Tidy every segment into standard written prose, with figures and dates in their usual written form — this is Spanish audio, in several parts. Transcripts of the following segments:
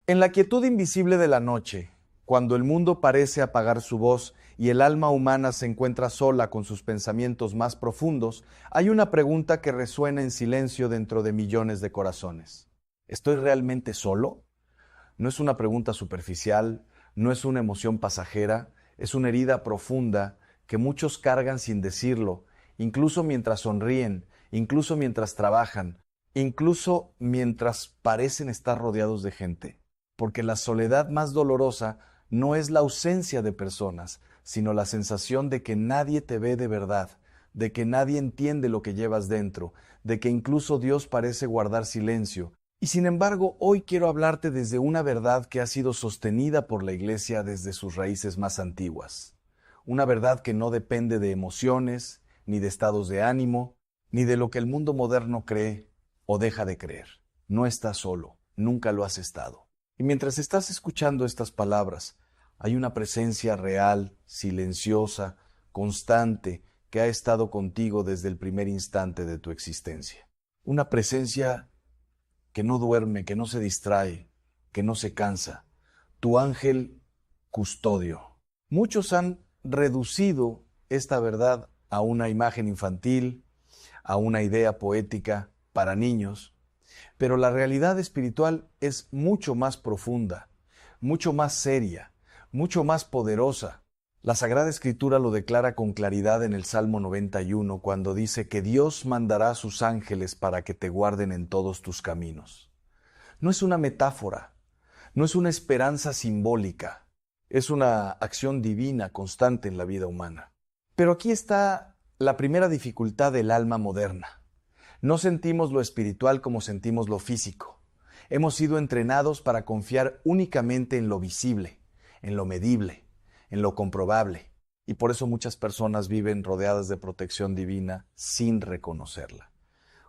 En la quietud invisible de la noche, cuando el mundo parece apagar su voz y el alma humana se encuentra sola con sus pensamientos más profundos, hay una pregunta que resuena en silencio dentro de millones de corazones. ¿Estoy realmente solo? No es una pregunta superficial, no es una emoción pasajera, es una herida profunda que muchos cargan sin decirlo, incluso mientras sonríen, incluso mientras trabajan, incluso mientras parecen estar rodeados de gente. Porque la soledad más dolorosa no es la ausencia de personas, sino la sensación de que nadie te ve de verdad, de que nadie entiende lo que llevas dentro, de que incluso Dios parece guardar silencio. Y sin embargo, hoy quiero hablarte desde una verdad que ha sido sostenida por la Iglesia desde sus raíces más antiguas. Una verdad que no depende de emociones, ni de estados de ánimo, ni de lo que el mundo moderno cree o deja de creer. No estás solo, nunca lo has estado. Y mientras estás escuchando estas palabras, hay una presencia real, silenciosa, constante, que ha estado contigo desde el primer instante de tu existencia. Una presencia que no duerme, que no se distrae, que no se cansa. Tu ángel custodio. Muchos han reducido esta verdad a una imagen infantil, a una idea poética para niños, pero la realidad espiritual es mucho más profunda, mucho más seria, mucho más poderosa. La Sagrada Escritura lo declara con claridad en el Salmo 91 cuando dice que Dios mandará a sus ángeles para que te guarden en todos tus caminos. No es una metáfora, no es una esperanza simbólica, es una acción divina constante en la vida humana. Pero aquí está la primera dificultad del alma moderna. No sentimos lo espiritual como sentimos lo físico. Hemos sido entrenados para confiar únicamente en lo visible, en lo medible, en lo comprobable. Y por eso muchas personas viven rodeadas de protección divina sin reconocerla.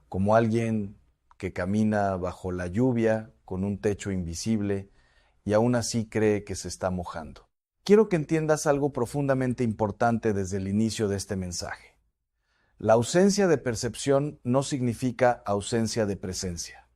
Como alguien que camina bajo la lluvia con un techo invisible y aún así cree que se está mojando. Quiero que entiendas algo profundamente importante desde el inicio de este mensaje. La ausencia de percepción no significa ausencia de presencia.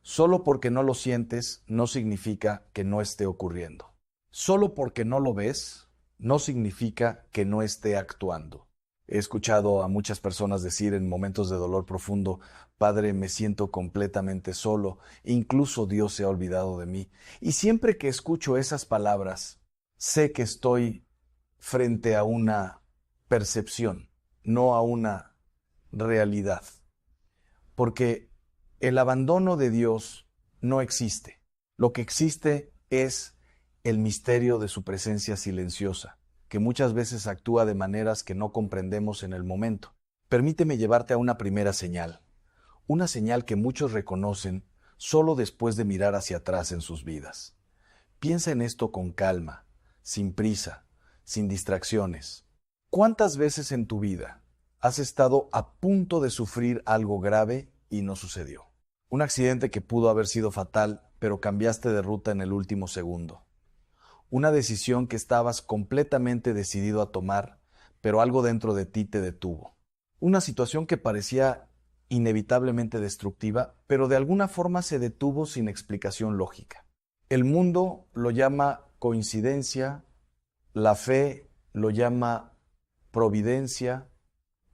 Solo porque no lo sientes no significa que no esté ocurriendo. Solo porque no lo ves no significa que no esté actuando. He escuchado a muchas personas decir en momentos de dolor profundo: Padre, me siento completamente solo, incluso Dios se ha olvidado de mí. Y siempre que escucho esas palabras, sé que estoy frente a una percepción, no a una realidad. Porque el abandono de Dios no existe. Lo que existe es el misterio de su presencia silenciosa, que muchas veces actúa de maneras que no comprendemos en el momento. Permíteme llevarte a una primera señal, una señal que muchos reconocen solo después de mirar hacia atrás en sus vidas. Piensa en esto con calma, sin prisa, sin distracciones. ¿Cuántas veces en tu vida has estado a punto de sufrir algo grave y no sucedió? Un accidente que pudo haber sido fatal, pero cambiaste de ruta en el último segundo. Una decisión que estabas completamente decidido a tomar, pero algo dentro de ti te detuvo. Una situación que parecía inevitablemente destructiva, pero de alguna forma se detuvo sin explicación lógica. El mundo lo llama coincidencia, la fe lo llama providencia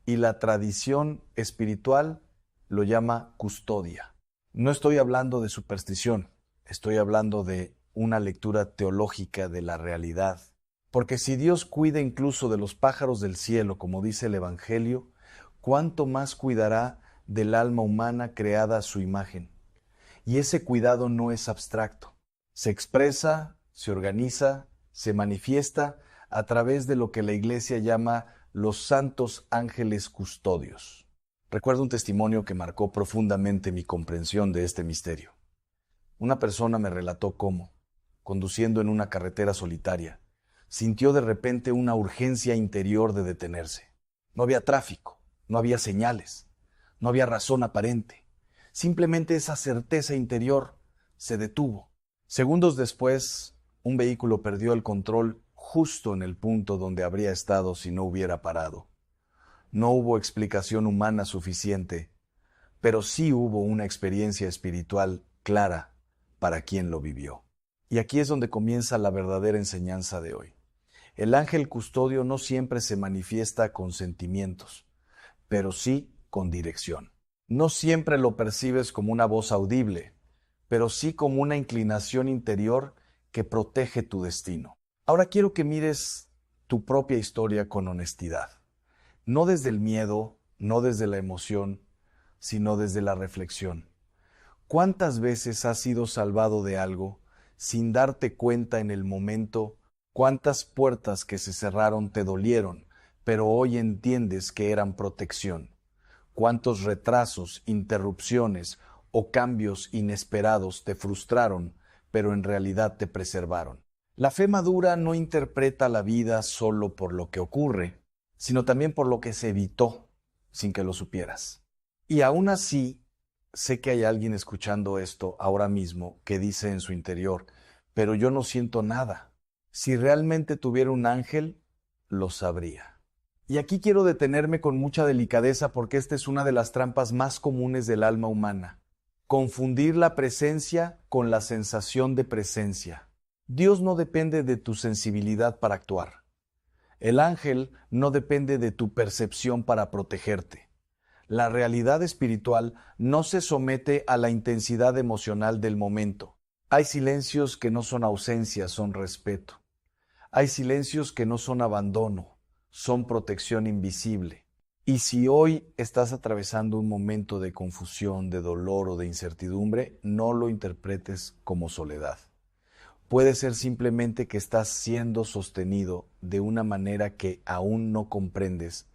y la tradición espiritual lo llama custodia. No estoy hablando de superstición, estoy hablando de una lectura teológica de la realidad. Porque si Dios cuida incluso de los pájaros del cielo, como dice el Evangelio, ¿cuánto más cuidará del alma humana creada a su imagen? Y ese cuidado no es abstracto. Se expresa, se organiza, se manifiesta a través de lo que la Iglesia llama los santos ángeles custodios. Recuerdo un testimonio que marcó profundamente mi comprensión de este misterio. Una persona me relató cómo, conduciendo en una carretera solitaria, sintió de repente una urgencia interior de detenerse. No había tráfico, no había señales, no había razón aparente. Simplemente esa certeza interior se detuvo. Segundos después, un vehículo perdió el control justo en el punto donde habría estado si no hubiera parado. No hubo explicación humana suficiente, pero sí hubo una experiencia espiritual clara para quien lo vivió. Y aquí es donde comienza la verdadera enseñanza de hoy. El ángel custodio no siempre se manifiesta con sentimientos, pero sí con dirección. No siempre lo percibes como una voz audible, pero sí como una inclinación interior que protege tu destino. Ahora quiero que mires tu propia historia con honestidad. No desde el miedo, no desde la emoción, sino desde la reflexión. ¿Cuántas veces has sido salvado de algo sin darte cuenta en el momento? ¿Cuántas puertas que se cerraron te dolieron, pero hoy entiendes que eran protección? ¿Cuántos retrasos, interrupciones o cambios inesperados te frustraron, pero en realidad te preservaron? La fe madura no interpreta la vida solo por lo que ocurre, sino también por lo que se evitó sin que lo supieras. Y aún así, sé que hay alguien escuchando esto ahora mismo que dice en su interior, pero yo no siento nada. Si realmente tuviera un ángel, lo sabría. Y aquí quiero detenerme con mucha delicadeza porque esta es una de las trampas más comunes del alma humana. Confundir la presencia con la sensación de presencia. Dios no depende de tu sensibilidad para actuar. El ángel no depende de tu percepción para protegerte. La realidad espiritual no se somete a la intensidad emocional del momento. Hay silencios que no son ausencia, son respeto. Hay silencios que no son abandono, son protección invisible. Y si hoy estás atravesando un momento de confusión, de dolor o de incertidumbre, no lo interpretes como soledad. Puede ser simplemente que estás siendo sostenido de una manera que aún no comprendes.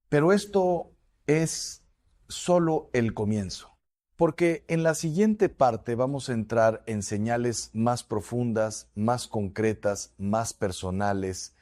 Pero esto es solo el comienzo, porque en la siguiente parte vamos a entrar en señales más profundas, más concretas, más personales,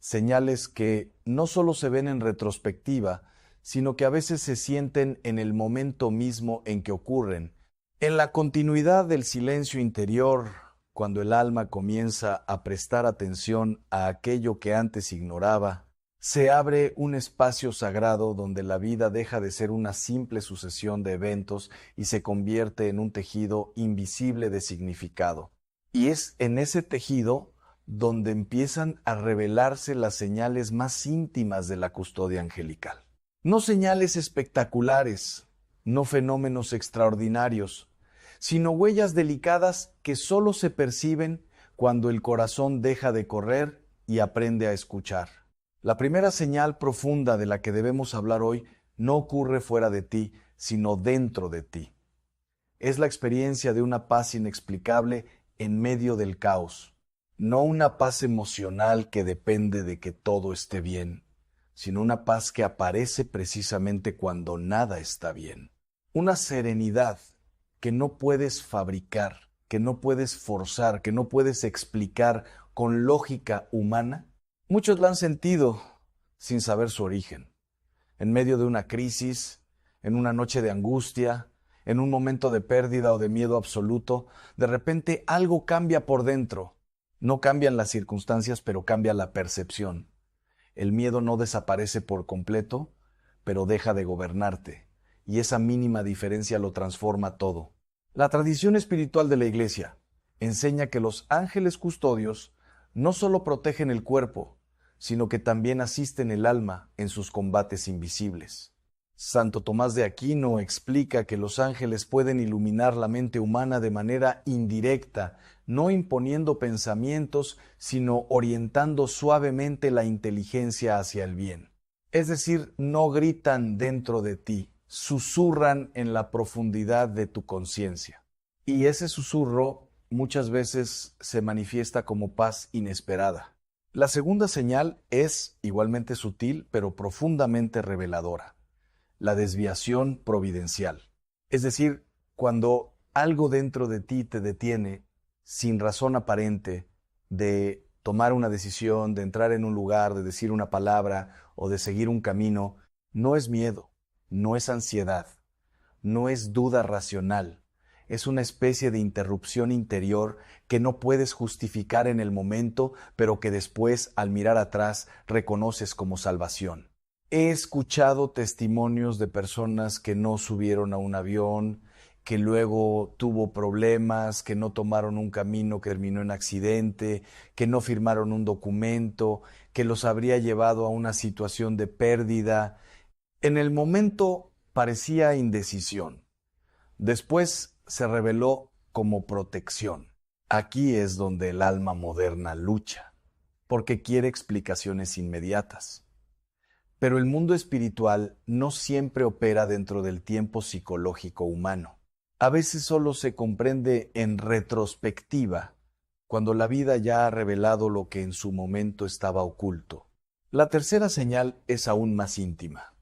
señales que no solo se ven en retrospectiva, sino que a veces se sienten en el momento mismo en que ocurren. En la continuidad del silencio interior, cuando el alma comienza a prestar atención a aquello que antes ignoraba, se abre un espacio sagrado donde la vida deja de ser una simple sucesión de eventos y se convierte en un tejido invisible de significado. Y es en ese tejido donde empiezan a revelarse las señales más íntimas de la custodia angelical. No señales espectaculares, no fenómenos extraordinarios, sino huellas delicadas que solo se perciben cuando el corazón deja de correr y aprende a escuchar. La primera señal profunda de la que debemos hablar hoy no ocurre fuera de ti, sino dentro de ti. Es la experiencia de una paz inexplicable en medio del caos. No una paz emocional que depende de que todo esté bien, sino una paz que aparece precisamente cuando nada está bien. Una serenidad que no puedes fabricar, que no puedes forzar, que no puedes explicar con lógica humana. Muchos la han sentido sin saber su origen. En medio de una crisis, en una noche de angustia, en un momento de pérdida o de miedo absoluto, de repente algo cambia por dentro. No cambian las circunstancias, pero cambia la percepción. El miedo no desaparece por completo, pero deja de gobernarte, y esa mínima diferencia lo transforma todo. La tradición espiritual de la Iglesia enseña que los ángeles custodios no solo protegen el cuerpo, sino que también asisten el alma en sus combates invisibles. Santo Tomás de Aquino explica que los ángeles pueden iluminar la mente humana de manera indirecta, no imponiendo pensamientos, sino orientando suavemente la inteligencia hacia el bien. Es decir, no gritan dentro de ti, susurran en la profundidad de tu conciencia. Y ese susurro muchas veces se manifiesta como paz inesperada. La segunda señal es igualmente sutil, pero profundamente reveladora. La desviación providencial. Es decir, cuando algo dentro de ti te detiene, sin razón aparente, de tomar una decisión, de entrar en un lugar, de decir una palabra o de seguir un camino, no es miedo, no es ansiedad, no es duda racional. Es una especie de interrupción interior que no puedes justificar en el momento, pero que después, al mirar atrás, reconoces como salvación. He escuchado testimonios de personas que no subieron a un avión, que luego tuvo problemas, que no tomaron un camino que terminó en accidente, que no firmaron un documento, que los habría llevado a una situación de pérdida. En el momento parecía indecisión. Después se reveló como protección. Aquí es donde el alma moderna lucha, porque quiere explicaciones inmediatas. Pero el mundo espiritual no siempre opera dentro del tiempo psicológico humano. A veces solo se comprende en retrospectiva, cuando la vida ya ha revelado lo que en su momento estaba oculto. La tercera señal es aún más íntima,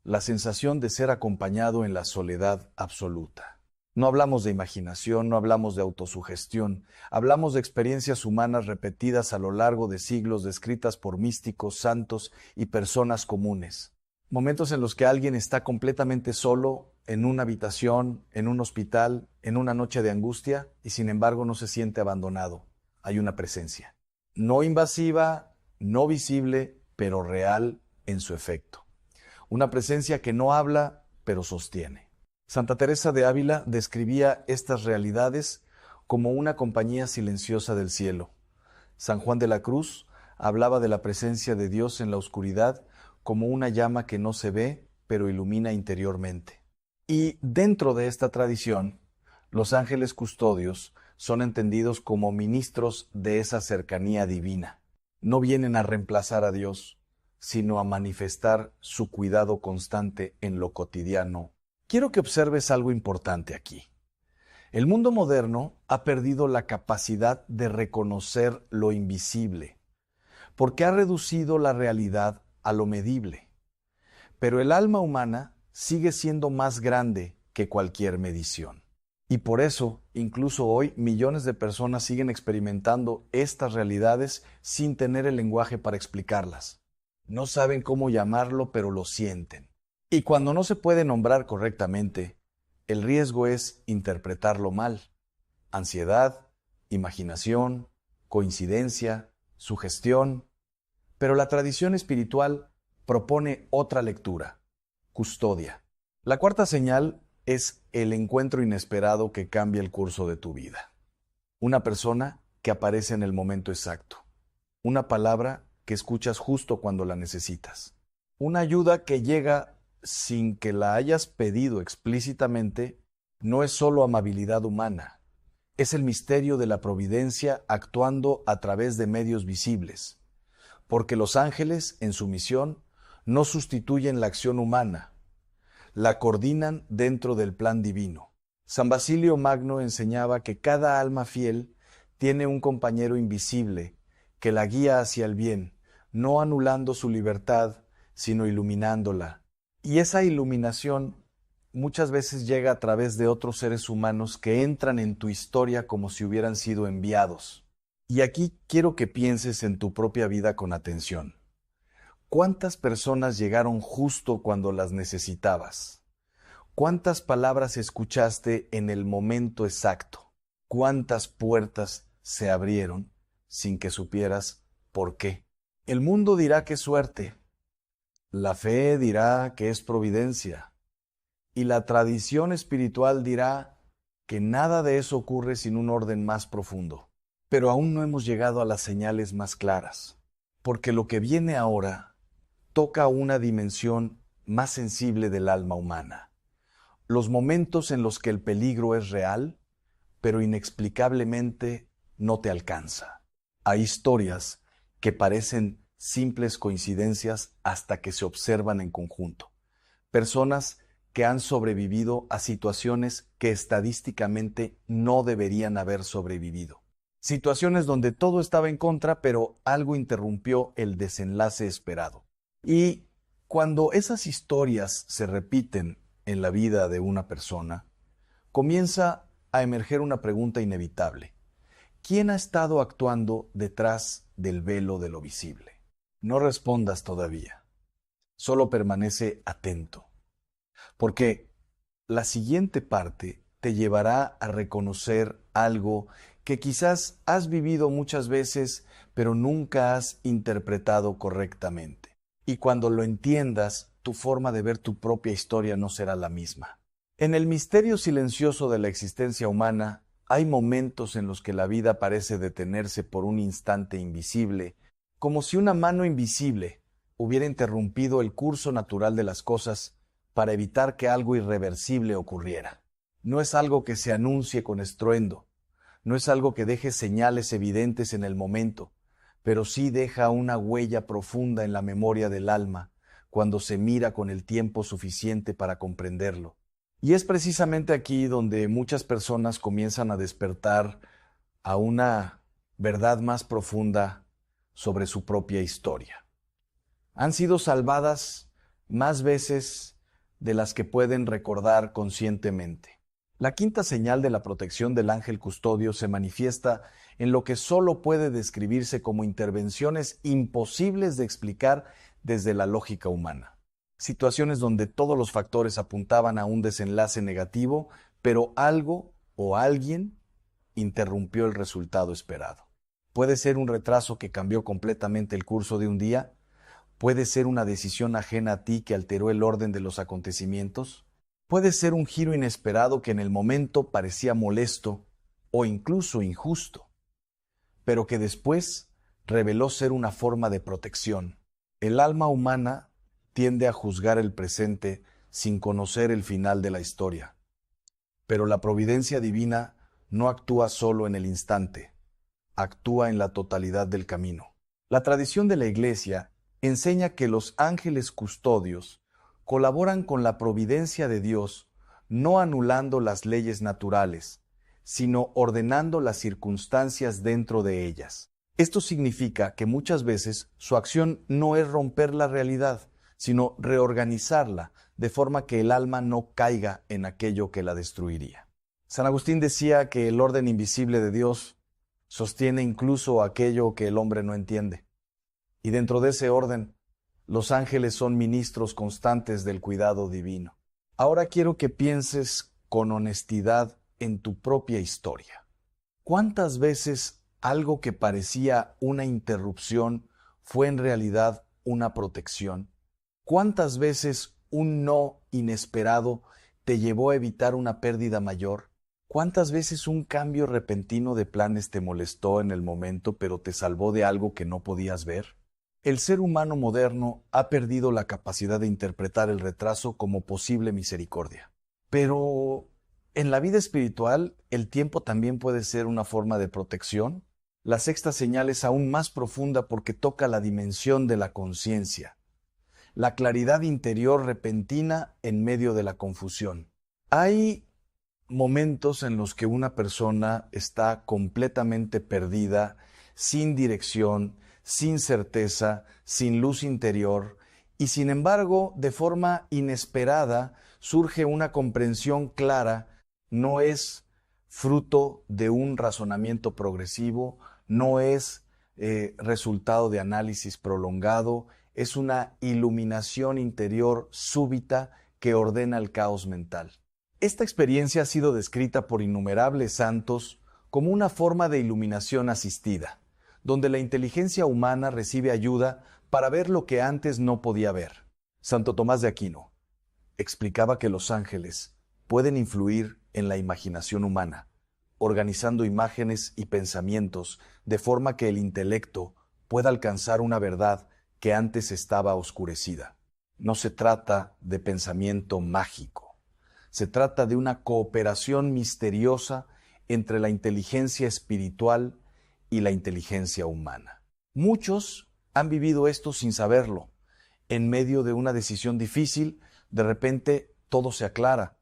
la sensación de ser acompañado en la soledad absoluta. No hablamos de imaginación, no hablamos de autosugestión, hablamos de experiencias humanas repetidas a lo largo de siglos descritas por místicos, santos y personas comunes. Momentos en los que alguien está completamente solo, en una habitación, en un hospital, en una noche de angustia, y sin embargo no se siente abandonado. Hay una presencia. No invasiva, no visible, pero real en su efecto. Una presencia que no habla, pero sostiene. Santa Teresa de Ávila describía estas realidades como una compañía silenciosa del cielo. San Juan de la Cruz hablaba de la presencia de Dios en la oscuridad como una llama que no se ve, pero ilumina interiormente. Y dentro de esta tradición, los ángeles custodios son entendidos como ministros de esa cercanía divina. No vienen a reemplazar a Dios, sino a manifestar su cuidado constante en lo cotidiano. Quiero que observes algo importante aquí. El mundo moderno ha perdido la capacidad de reconocer lo invisible, porque ha reducido la realidad a lo medible. Pero el alma humana sigue siendo más grande que cualquier medición. Y por eso, incluso hoy, millones de personas siguen experimentando estas realidades sin tener el lenguaje para explicarlas. No saben cómo llamarlo, pero lo sienten. Y cuando no se puede nombrar correctamente, el riesgo es interpretarlo mal. Ansiedad, imaginación, coincidencia, sugestión. Pero la tradición espiritual propone otra lectura: custodia. La cuarta señal es el encuentro inesperado que cambia el curso de tu vida. Una persona que aparece en el momento exacto. Una palabra que escuchas justo cuando la necesitas. Una ayuda que llega sin que la hayas pedido explícitamente. No es solo amabilidad humana. Es el misterio de la providencia actuando a través de medios visibles. Porque los ángeles, en su misión, no sustituyen la acción humana, la coordinan dentro del plan divino. San Basilio Magno enseñaba que cada alma fiel tiene un compañero invisible que la guía hacia el bien, no anulando su libertad, sino iluminándola. Y esa iluminación muchas veces llega a través de otros seres humanos que entran en tu historia como si hubieran sido enviados. Y aquí quiero que pienses en tu propia vida con atención. ¿Cuántas personas llegaron justo cuando las necesitabas? ¿Cuántas palabras escuchaste en el momento exacto? ¿Cuántas puertas se abrieron sin que supieras por qué? El mundo dirá que es suerte. La fe dirá que es providencia. Y la tradición espiritual dirá que nada de eso ocurre sin un orden más profundo. Pero aún no hemos llegado a las señales más claras, porque lo que viene ahora toca una dimensión más sensible del alma humana. Los momentos en los que el peligro es real, pero inexplicablemente no te alcanza. Hay historias que parecen simples coincidencias hasta que se observan en conjunto. Personas que han sobrevivido a situaciones que estadísticamente no deberían haber sobrevivido. Situaciones donde todo estaba en contra, pero algo interrumpió el desenlace esperado. Y cuando esas historias se repiten en la vida de una persona, comienza a emerger una pregunta inevitable. ¿Quién ha estado actuando detrás del velo de lo visible? No respondas todavía. Solo permanece atento. Porque la siguiente parte te llevará a reconocer algo que quizás has vivido muchas veces, pero nunca has interpretado correctamente. Y cuando lo entiendas, tu forma de ver tu propia historia no será la misma. En el misterio silencioso de la existencia humana, hay momentos en los que la vida parece detenerse por un instante invisible, como si una mano invisible hubiera interrumpido el curso natural de las cosas para evitar que algo irreversible ocurriera. No es algo que se anuncie con estruendo, no es algo que deje señales evidentes en el momento, pero sí deja una huella profunda en la memoria del alma cuando se mira con el tiempo suficiente para comprenderlo. Y es precisamente aquí donde muchas personas comienzan a despertar a una verdad más profunda sobre su propia historia. Han sido salvadas más veces de las que pueden recordar conscientemente. La quinta señal de la protección del ángel custodio se manifiesta en lo que solo puede describirse como intervenciones imposibles de explicar desde la lógica humana. Situaciones donde todos los factores apuntaban a un desenlace negativo, pero algo o alguien interrumpió el resultado esperado. Puede ser un retraso que cambió completamente el curso de un día, puede ser una decisión ajena a ti que alteró el orden de los acontecimientos, puede ser un giro inesperado que en el momento parecía molesto o incluso injusto, pero que después reveló ser una forma de protección. El alma humana tiende a juzgar el presente sin conocer el final de la historia. Pero la providencia divina no actúa solo en el instante, actúa en la totalidad del camino. La tradición de la Iglesia enseña que los ángeles custodios colaboran con la providencia de Dios, no anulando las leyes naturales, sino ordenando las circunstancias dentro de ellas. Esto significa que muchas veces su acción no es romper la realidad, sino reorganizarla de forma que el alma no caiga en aquello que la destruiría. San Agustín decía que el orden invisible de Dios sostiene incluso aquello que el hombre no entiende. Y dentro de ese orden, los ángeles son ministros constantes del cuidado divino. Ahora quiero que pienses con honestidad en tu propia historia. ¿Cuántas veces algo que parecía una interrupción fue en realidad una protección? ¿Cuántas veces un no inesperado te llevó a evitar una pérdida mayor? ¿Cuántas veces un cambio repentino de planes te molestó en el momento, pero te salvó de algo que no podías ver? El ser humano moderno ha perdido la capacidad de interpretar el retraso como posible misericordia. Pero en la vida espiritual, el tiempo también puede ser una forma de protección. La sexta señal es aún más profunda porque toca la dimensión de la conciencia, la claridad interior repentina en medio de la confusión. Hay momentos en los que una persona está completamente perdida, sin dirección, sin certeza, sin luz interior, y sin embargo, de forma inesperada, surge una comprensión clara, no es fruto de un razonamiento progresivo, no es resultado de análisis prolongado, es una iluminación interior súbita que ordena el caos mental. Esta experiencia ha sido descrita por innumerables santos como una forma de iluminación asistida, donde la inteligencia humana recibe ayuda para ver lo que antes no podía ver. Santo Tomás de Aquino explicaba que los ángeles pueden influir en la imaginación humana, organizando imágenes y pensamientos de forma que el intelecto pueda alcanzar una verdad que antes estaba oscurecida. No se trata de pensamiento mágico. Se trata de una cooperación misteriosa entre la inteligencia espiritual y la inteligencia humana. Muchos han vivido esto sin saberlo. En medio de una decisión difícil, de repente todo se aclara.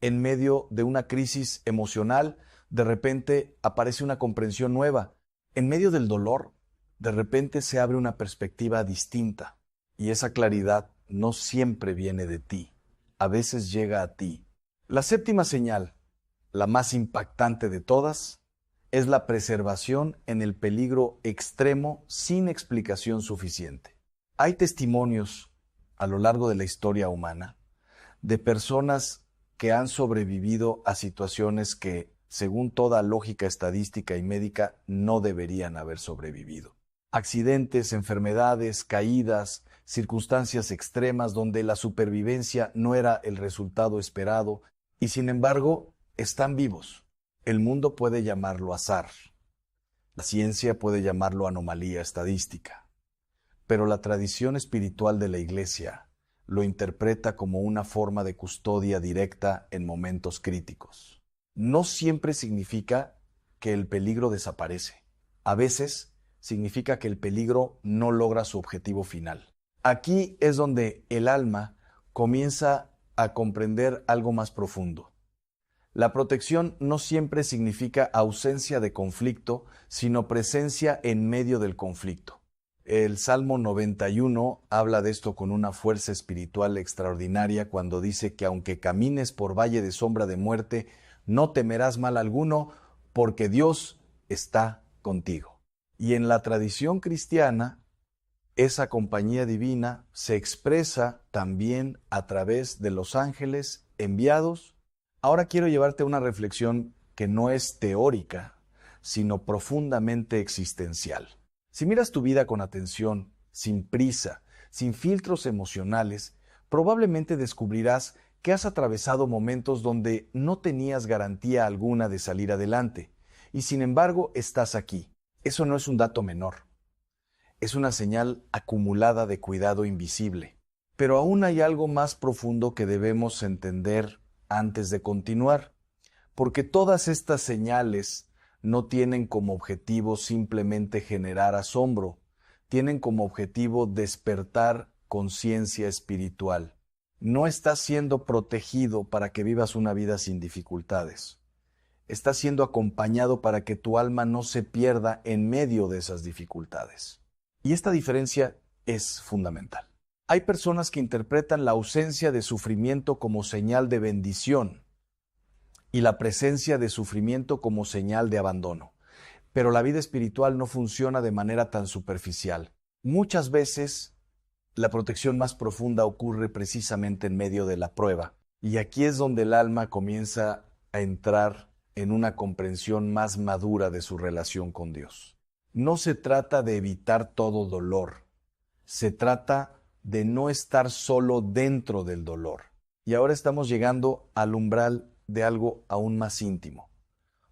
En medio de una crisis emocional, de repente aparece una comprensión nueva. En medio del dolor, de repente se abre una perspectiva distinta. Y esa claridad no siempre viene de ti. A veces llega a ti. La séptima señal, la más impactante de todas, es la preservación en el peligro extremo sin explicación suficiente. Hay testimonios a lo largo de la historia humana de personas que han sobrevivido a situaciones que, según toda lógica estadística y médica, no deberían haber sobrevivido. Accidentes, enfermedades, caídas, circunstancias extremas donde la supervivencia no era el resultado esperado, y sin embargo están vivos. El mundo puede llamarlo azar, la ciencia puede llamarlo anomalía estadística, pero la tradición espiritual de la Iglesia lo interpreta como una forma de custodia directa en momentos críticos. No siempre significa que el peligro desaparece. A veces significa que el peligro no logra su objetivo final. Aquí es donde el alma comienza a comprender algo más profundo. La protección no siempre significa ausencia de conflicto, sino presencia en medio del conflicto. El Salmo 91 habla de esto con una fuerza espiritual extraordinaria cuando dice que aunque camines por valle de sombra de muerte, no temerás mal alguno, porque Dios está contigo. Y en la tradición cristiana, esa compañía divina se expresa también a través de los ángeles enviados. Ahora quiero llevarte a una reflexión que no es teórica, sino profundamente existencial. Si miras tu vida con atención, sin prisa, sin filtros emocionales, probablemente descubrirás que has atravesado momentos donde no tenías garantía alguna de salir adelante, y sin embargo estás aquí. Eso no es un dato menor. Es una señal acumulada de cuidado invisible. Pero aún hay algo más profundo que debemos entender antes de continuar, porque todas estas señales no tienen como objetivo simplemente generar asombro, tienen como objetivo despertar conciencia espiritual. No estás siendo protegido para que vivas una vida sin dificultades. Estás siendo acompañado para que tu alma no se pierda en medio de esas dificultades. Y esta diferencia es fundamental. Hay personas que interpretan la ausencia de sufrimiento como señal de bendición y la presencia de sufrimiento como señal de abandono. Pero la vida espiritual no funciona de manera tan superficial. Muchas veces la protección más profunda ocurre precisamente en medio de la prueba. Y aquí es donde el alma comienza a entrar en una comprensión más madura de su relación con Dios. No se trata de evitar todo dolor, se trata de no estar solo dentro del dolor. Y ahora estamos llegando al umbral de algo aún más íntimo,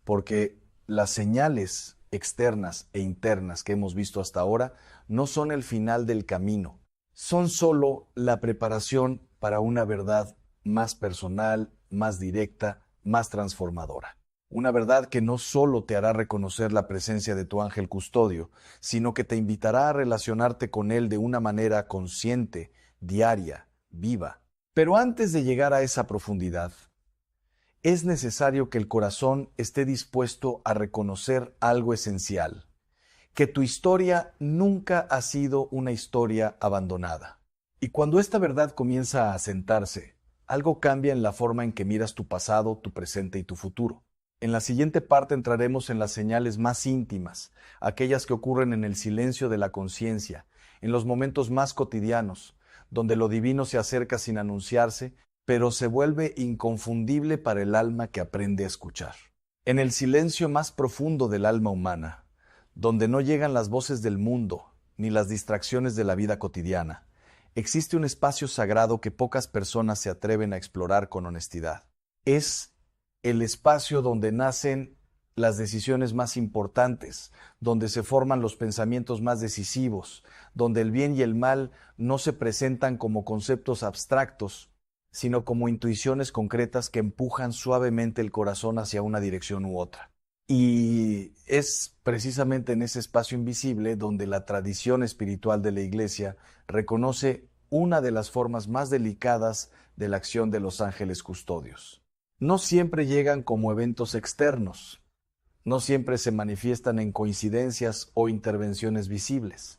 porque las señales externas e internas que hemos visto hasta ahora no son el final del camino, son solo la preparación para una verdad más personal, más directa, más transformadora. Una verdad que no solo te hará reconocer la presencia de tu ángel custodio, sino que te invitará a relacionarte con él de una manera consciente, diaria, viva. Pero antes de llegar a esa profundidad, es necesario que el corazón esté dispuesto a reconocer algo esencial, que tu historia nunca ha sido una historia abandonada. Y cuando esta verdad comienza a asentarse, algo cambia en la forma en que miras tu pasado, tu presente y tu futuro. En la siguiente parte entraremos en las señales más íntimas, aquellas que ocurren en el silencio de la conciencia, en los momentos más cotidianos, donde lo divino se acerca sin anunciarse, pero se vuelve inconfundible para el alma que aprende a escuchar. En el silencio más profundo del alma humana, donde no llegan las voces del mundo ni las distracciones de la vida cotidiana, existe un espacio sagrado que pocas personas se atreven a explorar con honestidad. Es el espacio donde nacen las decisiones más importantes, donde se forman los pensamientos más decisivos, donde el bien y el mal no se presentan como conceptos abstractos, sino como intuiciones concretas que empujan suavemente el corazón hacia una dirección u otra. Y es precisamente en ese espacio invisible donde la tradición espiritual de la Iglesia reconoce una de las formas más delicadas de la acción de los ángeles custodios. No siempre llegan como eventos externos, no siempre se manifiestan en coincidencias o intervenciones visibles.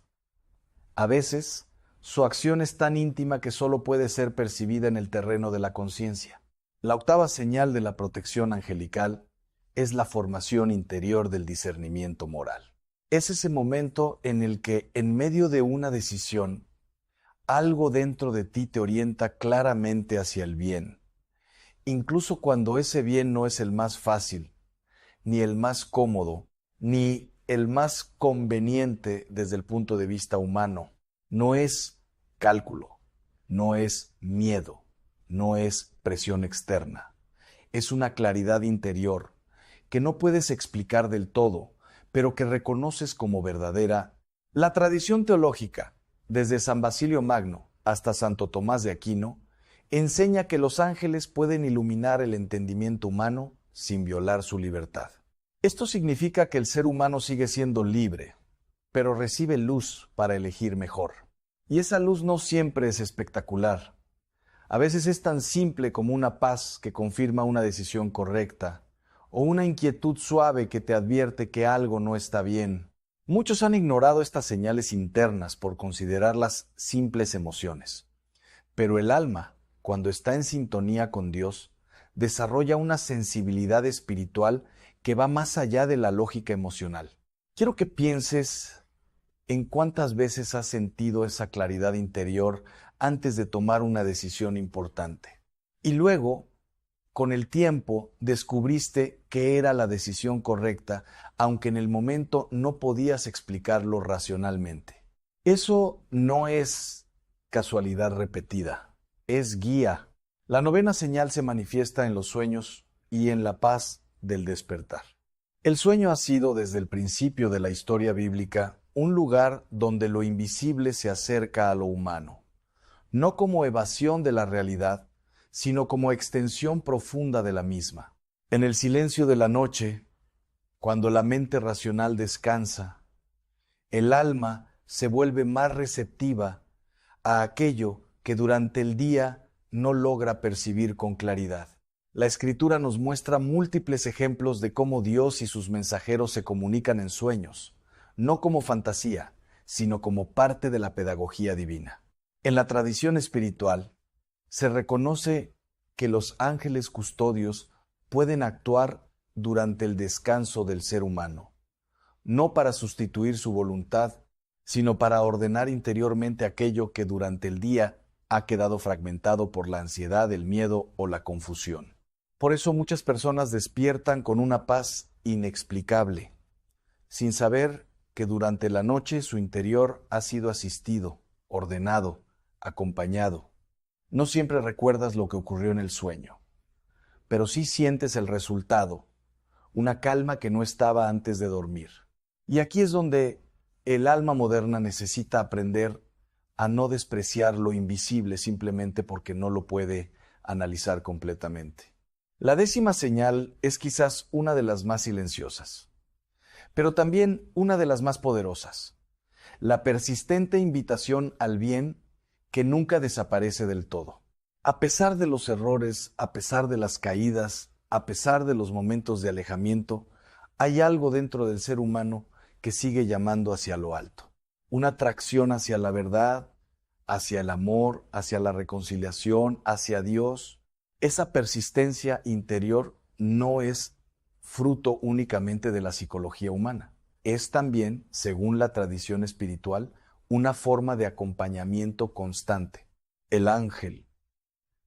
A veces, su acción es tan íntima que solo puede ser percibida en el terreno de la conciencia. La octava señal de la protección angelical es la formación interior del discernimiento moral. Es ese momento en el que, en medio de una decisión, algo dentro de ti te orienta claramente hacia el bien, incluso cuando ese bien no es el más fácil, ni el más cómodo, ni el más conveniente desde el punto de vista humano. No es cálculo, no es miedo, no es presión externa. Es una claridad interior que no puedes explicar del todo, pero que reconoces como verdadera. La tradición teológica, desde San Basilio Magno hasta Santo Tomás de Aquino, enseña que los ángeles pueden iluminar el entendimiento humano sin violar su libertad. Esto significa que el ser humano sigue siendo libre, pero recibe luz para elegir mejor. Y esa luz no siempre es espectacular. A veces es tan simple como una paz que confirma una decisión correcta, o una inquietud suave que te advierte que algo no está bien. Muchos han ignorado estas señales internas por considerarlas simples emociones. Pero el alma, cuando está en sintonía con Dios, desarrolla una sensibilidad espiritual que va más allá de la lógica emocional. Quiero que pienses en cuántas veces has sentido esa claridad interior antes de tomar una decisión importante. Y luego, con el tiempo, descubriste que era la decisión correcta, aunque en el momento no podías explicarlo racionalmente. Eso no es casualidad repetida, es guía. La novena señal se manifiesta en los sueños y en la paz del despertar. El sueño ha sido desde el principio de la historia bíblica un lugar donde lo invisible se acerca a lo humano, no como evasión de la realidad, sino como extensión profunda de la misma. En el silencio de la noche, cuando la mente racional descansa, el alma se vuelve más receptiva a aquello que durante el día no logra percibir con claridad. La Escritura nos muestra múltiples ejemplos de cómo Dios y sus mensajeros se comunican en sueños, no como fantasía, sino como parte de la pedagogía divina. En la tradición espiritual, se reconoce que los ángeles custodios pueden actuar durante el descanso del ser humano, no para sustituir su voluntad, sino para ordenar interiormente aquello que durante el día ha quedado fragmentado por la ansiedad, el miedo o la confusión. Por eso muchas personas despiertan con una paz inexplicable, sin saber que durante la noche su interior ha sido asistido, ordenado, acompañado. No siempre recuerdas lo que ocurrió en el sueño, pero sí sientes el resultado, una calma que no estaba antes de dormir. Y aquí es donde el alma moderna necesita aprender a no despreciar lo invisible simplemente porque no lo puede analizar completamente. La 10ª señal es quizás una de las más silenciosas, pero también una de las más poderosas. La persistente invitación al bien que nunca desaparece del todo. A pesar de los errores, a pesar de las caídas, a pesar de los momentos de alejamiento, hay algo dentro del ser humano que sigue llamando hacia lo alto. Una atracción hacia la verdad, hacia el amor, hacia la reconciliación, hacia Dios. Esa persistencia interior no es fruto únicamente de la psicología humana. Es también, según la tradición espiritual, una forma de acompañamiento constante. El ángel,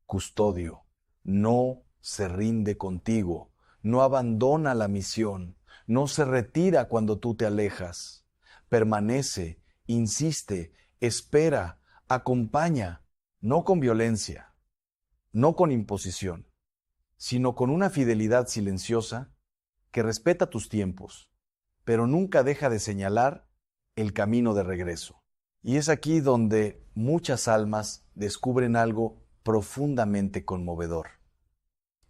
custodio, no se rinde contigo, no abandona la misión, no se retira cuando tú te alejas. Permanece, insiste, espera, acompaña, no con violencia, no con imposición, sino con una fidelidad silenciosa que respeta tus tiempos, pero nunca deja de señalar el camino de regreso. Y es aquí donde muchas almas descubren algo profundamente conmovedor.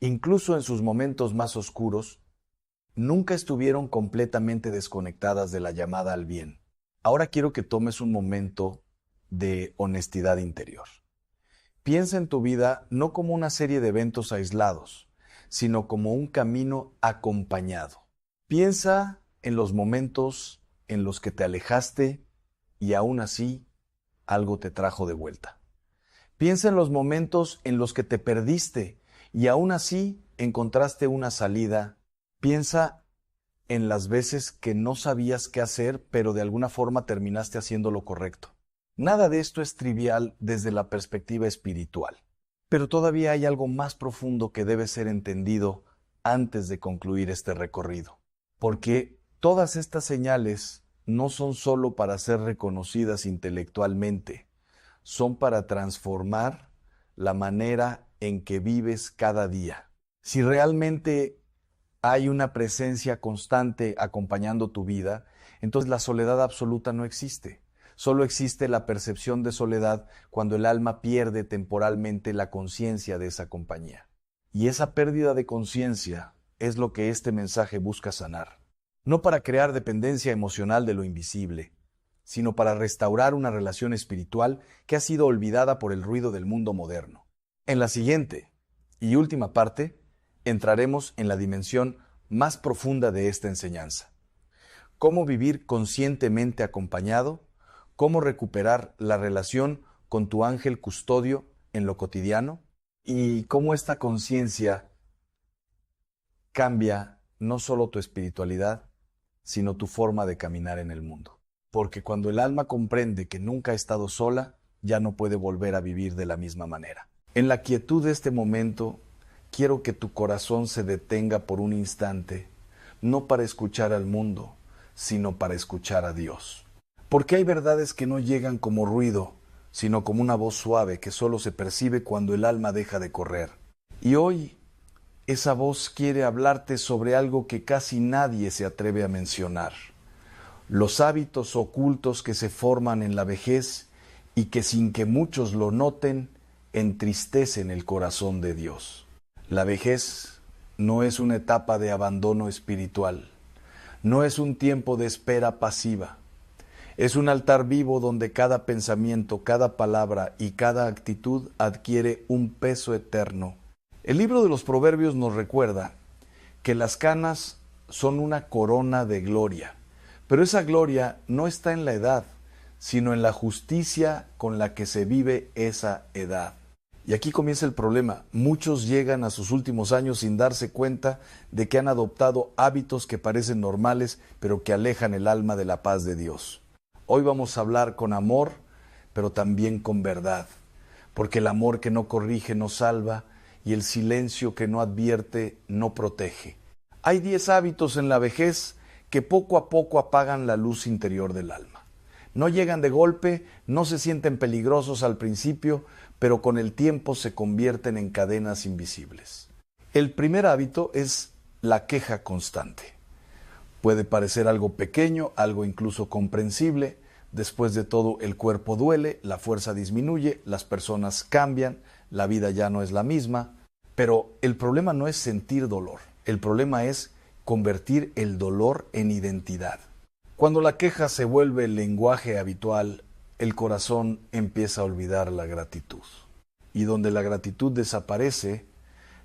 Incluso en sus momentos más oscuros, nunca estuvieron completamente desconectadas de la llamada al bien. Ahora quiero que tomes un momento de honestidad interior. Piensa en tu vida no como una serie de eventos aislados, sino como un camino acompañado. Piensa en los momentos en los que te alejaste y aún así algo te trajo de vuelta. Piensa en los momentos en los que te perdiste y aún así encontraste una salida. Piensa en las veces que no sabías qué hacer, pero de alguna forma terminaste haciendo lo correcto. Nada de esto es trivial desde la perspectiva espiritual, pero todavía hay algo más profundo que debe ser entendido antes de concluir este recorrido, porque todas estas señales no son solo para ser reconocidas intelectualmente, son para transformar la manera en que vives cada día. Si realmente hay una presencia constante acompañando tu vida, entonces la soledad absoluta no existe. Solo existe la percepción de soledad cuando el alma pierde temporalmente la conciencia de esa compañía. Y esa pérdida de conciencia es lo que este mensaje busca sanar. No para crear dependencia emocional de lo invisible, sino para restaurar una relación espiritual que ha sido olvidada por el ruido del mundo moderno. En la siguiente y última parte, entraremos en la dimensión más profunda de esta enseñanza. Cómo vivir conscientemente acompañado, cómo recuperar la relación con tu ángel custodio en lo cotidiano y cómo esta conciencia cambia no solo tu espiritualidad, sino tu forma de caminar en el mundo. Porque cuando el alma comprende que nunca ha estado sola, ya no puede volver a vivir de la misma manera. En la quietud de este momento, quiero que tu corazón se detenga por un instante, no para escuchar al mundo, sino para escuchar a Dios. Porque hay verdades que no llegan como ruido, sino como una voz suave que solo se percibe cuando el alma deja de correr. Y hoy, esa voz quiere hablarte sobre algo que casi nadie se atreve a mencionar: los hábitos ocultos que se forman en la vejez y que, sin que muchos lo noten, entristecen el corazón de Dios. La vejez no es una etapa de abandono espiritual, no es un tiempo de espera pasiva, es un altar vivo donde cada pensamiento, cada palabra y cada actitud adquiere un peso eterno. El libro de los Proverbios nos recuerda que las canas son una corona de gloria, pero esa gloria no está en la edad, sino en la justicia con la que se vive esa edad. Y aquí comienza el problema. Muchos llegan a sus últimos años sin darse cuenta de que han adoptado hábitos que parecen normales, pero que alejan el alma de la paz de Dios. Hoy vamos a hablar con amor, pero también con verdad, porque el amor que no corrige no salva y el silencio que no advierte no protege. Hay 10 hábitos en la vejez que poco a poco apagan la luz interior del alma. No llegan de golpe, no se sienten peligrosos al principio, pero con el tiempo se convierten en cadenas invisibles. El primer hábito es la queja constante. Puede parecer algo pequeño, algo incluso comprensible. Después de todo, el cuerpo duele, la fuerza disminuye, las personas cambian, la vida ya no es la misma. Pero el problema no es sentir dolor, el problema es convertir el dolor en identidad. Cuando la queja se vuelve el lenguaje habitual, el corazón empieza a olvidar la gratitud. Y donde la gratitud desaparece,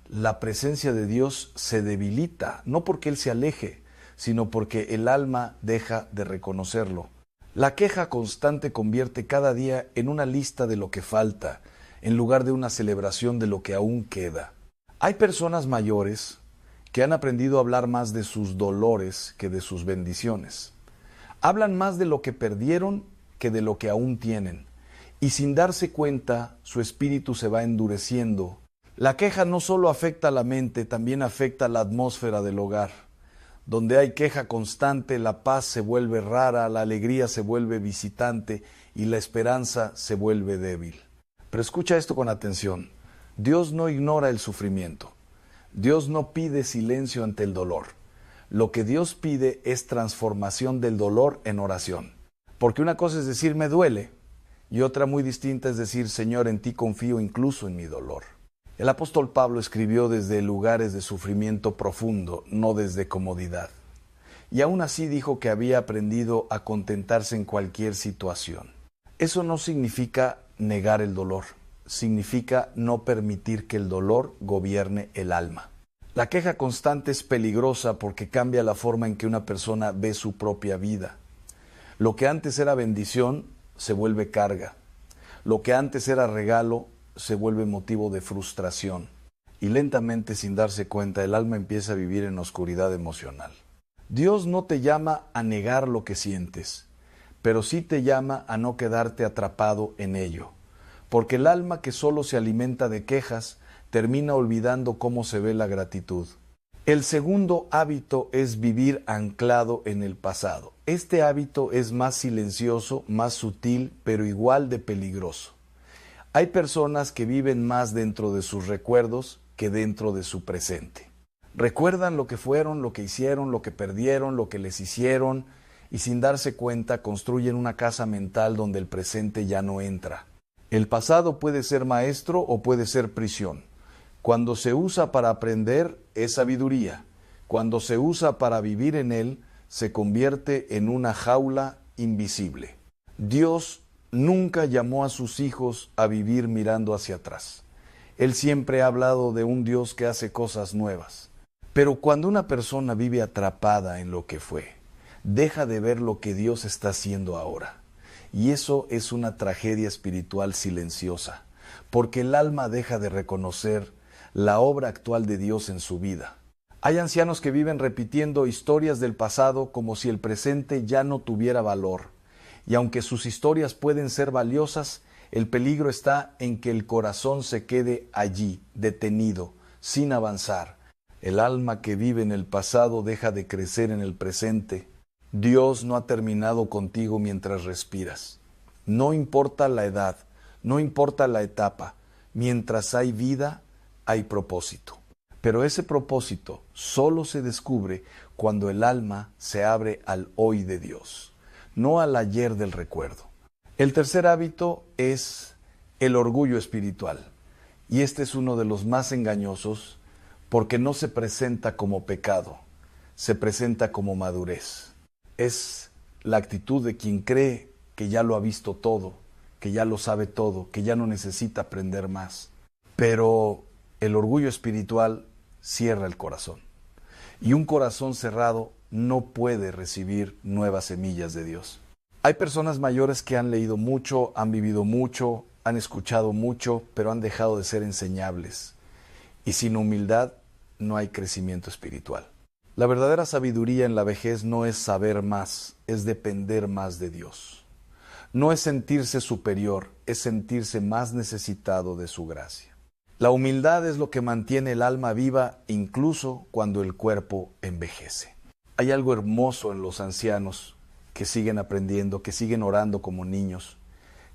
la presencia de Dios se debilita, no porque Él se aleje, sino porque el alma deja de reconocerlo. La queja constante convierte cada día en una lista de lo que falta, en lugar de una celebración de lo que aún queda. Hay personas mayores que han aprendido a hablar más de sus dolores que de sus bendiciones. Hablan más de lo que perdieron que de lo que aún tienen. Y sin darse cuenta, su espíritu se va endureciendo. La queja no solo afecta a la mente, también afecta a la atmósfera del hogar. Donde hay queja constante, la paz se vuelve rara, la alegría se vuelve visitante y la esperanza se vuelve débil. Pero escucha esto con atención. Dios no ignora el sufrimiento. Dios no pide silencio ante el dolor. Lo que Dios pide es transformación del dolor en oración. Porque una cosa es decir me duele y otra muy distinta es decir Señor, en ti confío incluso en mi dolor. El apóstol Pablo escribió desde lugares de sufrimiento profundo, no desde comodidad. Y aún así dijo que había aprendido a contentarse en cualquier situación. Eso no significa negar el dolor. Significa no permitir que el dolor gobierne el alma. La queja constante es peligrosa porque cambia la forma en que una persona ve su propia vida. Lo que antes era bendición se vuelve carga. Lo que antes era regalo se vuelve motivo de frustración. Y lentamente, sin darse cuenta, el alma empieza a vivir en oscuridad emocional. Dios no te llama a negar lo que sientes, pero sí te llama a no quedarte atrapado en ello. Porque el alma que solo se alimenta de quejas termina olvidando cómo se ve la gratitud. El segundo hábito es vivir anclado en el pasado. Este hábito es más silencioso, más sutil, pero igual de peligroso. Hay personas que viven más dentro de sus recuerdos que dentro de su presente. Recuerdan lo que fueron, lo que hicieron, lo que perdieron, lo que les hicieron, y sin darse cuenta construyen una casa mental donde el presente ya no entra. El pasado puede ser maestro o puede ser prisión. Cuando se usa para aprender, es sabiduría. Cuando se usa para vivir en él, se convierte en una jaula invisible. Dios nunca llamó a sus hijos a vivir mirando hacia atrás. Él siempre ha hablado de un Dios que hace cosas nuevas. Pero cuando una persona vive atrapada en lo que fue, deja de ver lo que Dios está haciendo ahora. Y eso es una tragedia espiritual silenciosa, porque el alma deja de reconocer la obra actual de Dios en su vida. Hay ancianos que viven repitiendo historias del pasado como si el presente ya no tuviera valor. Y aunque sus historias pueden ser valiosas, el peligro está en que el corazón se quede allí, detenido, sin avanzar. El alma que vive en el pasado deja de crecer en el presente. Dios no ha terminado contigo mientras respiras. No importa la edad, no importa la etapa, mientras hay vida, hay propósito. Pero ese propósito solo se descubre cuando el alma se abre al hoy de Dios, no al ayer del recuerdo. El tercer hábito es el orgullo espiritual, y este es uno de los más engañosos porque no se presenta como pecado, se presenta como madurez. Es la actitud de quien cree que ya lo ha visto todo, que ya lo sabe todo, que ya no necesita aprender más. Pero el orgullo espiritual cierra el corazón. Y un corazón cerrado no puede recibir nuevas semillas de Dios. Hay personas mayores que han leído mucho, han vivido mucho, han escuchado mucho, pero han dejado de ser enseñables. Y sin humildad no hay crecimiento espiritual. La verdadera sabiduría en la vejez no es saber más, es depender más de Dios. No es sentirse superior, es sentirse más necesitado de su gracia. La humildad es lo que mantiene el alma viva incluso cuando el cuerpo envejece. Hay algo hermoso en los ancianos que siguen aprendiendo, que siguen orando como niños,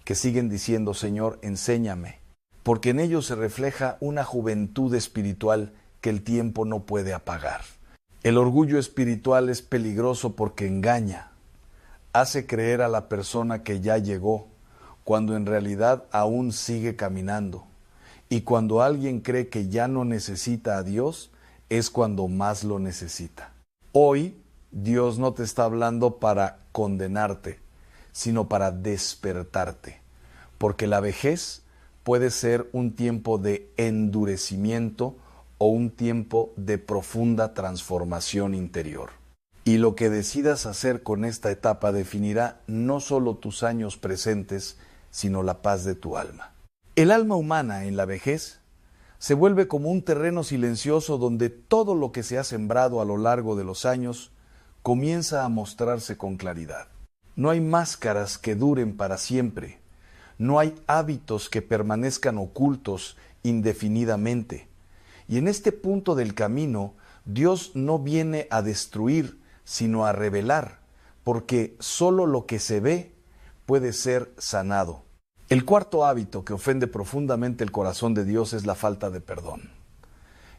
que siguen diciendo, Señor, enséñame, porque en ellos se refleja una juventud espiritual que el tiempo no puede apagar. El orgullo espiritual es peligroso porque engaña, hace creer a la persona que ya llegó, cuando en realidad aún sigue caminando. Y cuando alguien cree que ya no necesita a Dios, es cuando más lo necesita. Hoy, Dios no te está hablando para condenarte, sino para despertarte. Porque la vejez puede ser un tiempo de endurecimiento o un tiempo de profunda transformación interior. Y lo que decidas hacer con esta etapa definirá no solo tus años presentes, sino la paz de tu alma. El alma humana en la vejez se vuelve como un terreno silencioso donde todo lo que se ha sembrado a lo largo de los años comienza a mostrarse con claridad. No hay máscaras que duren para siempre. No hay hábitos que permanezcan ocultos indefinidamente. Y en este punto del camino, Dios no viene a destruir, sino a revelar, porque solo lo que se ve puede ser sanado. El cuarto hábito que ofende profundamente el corazón de Dios es la falta de perdón.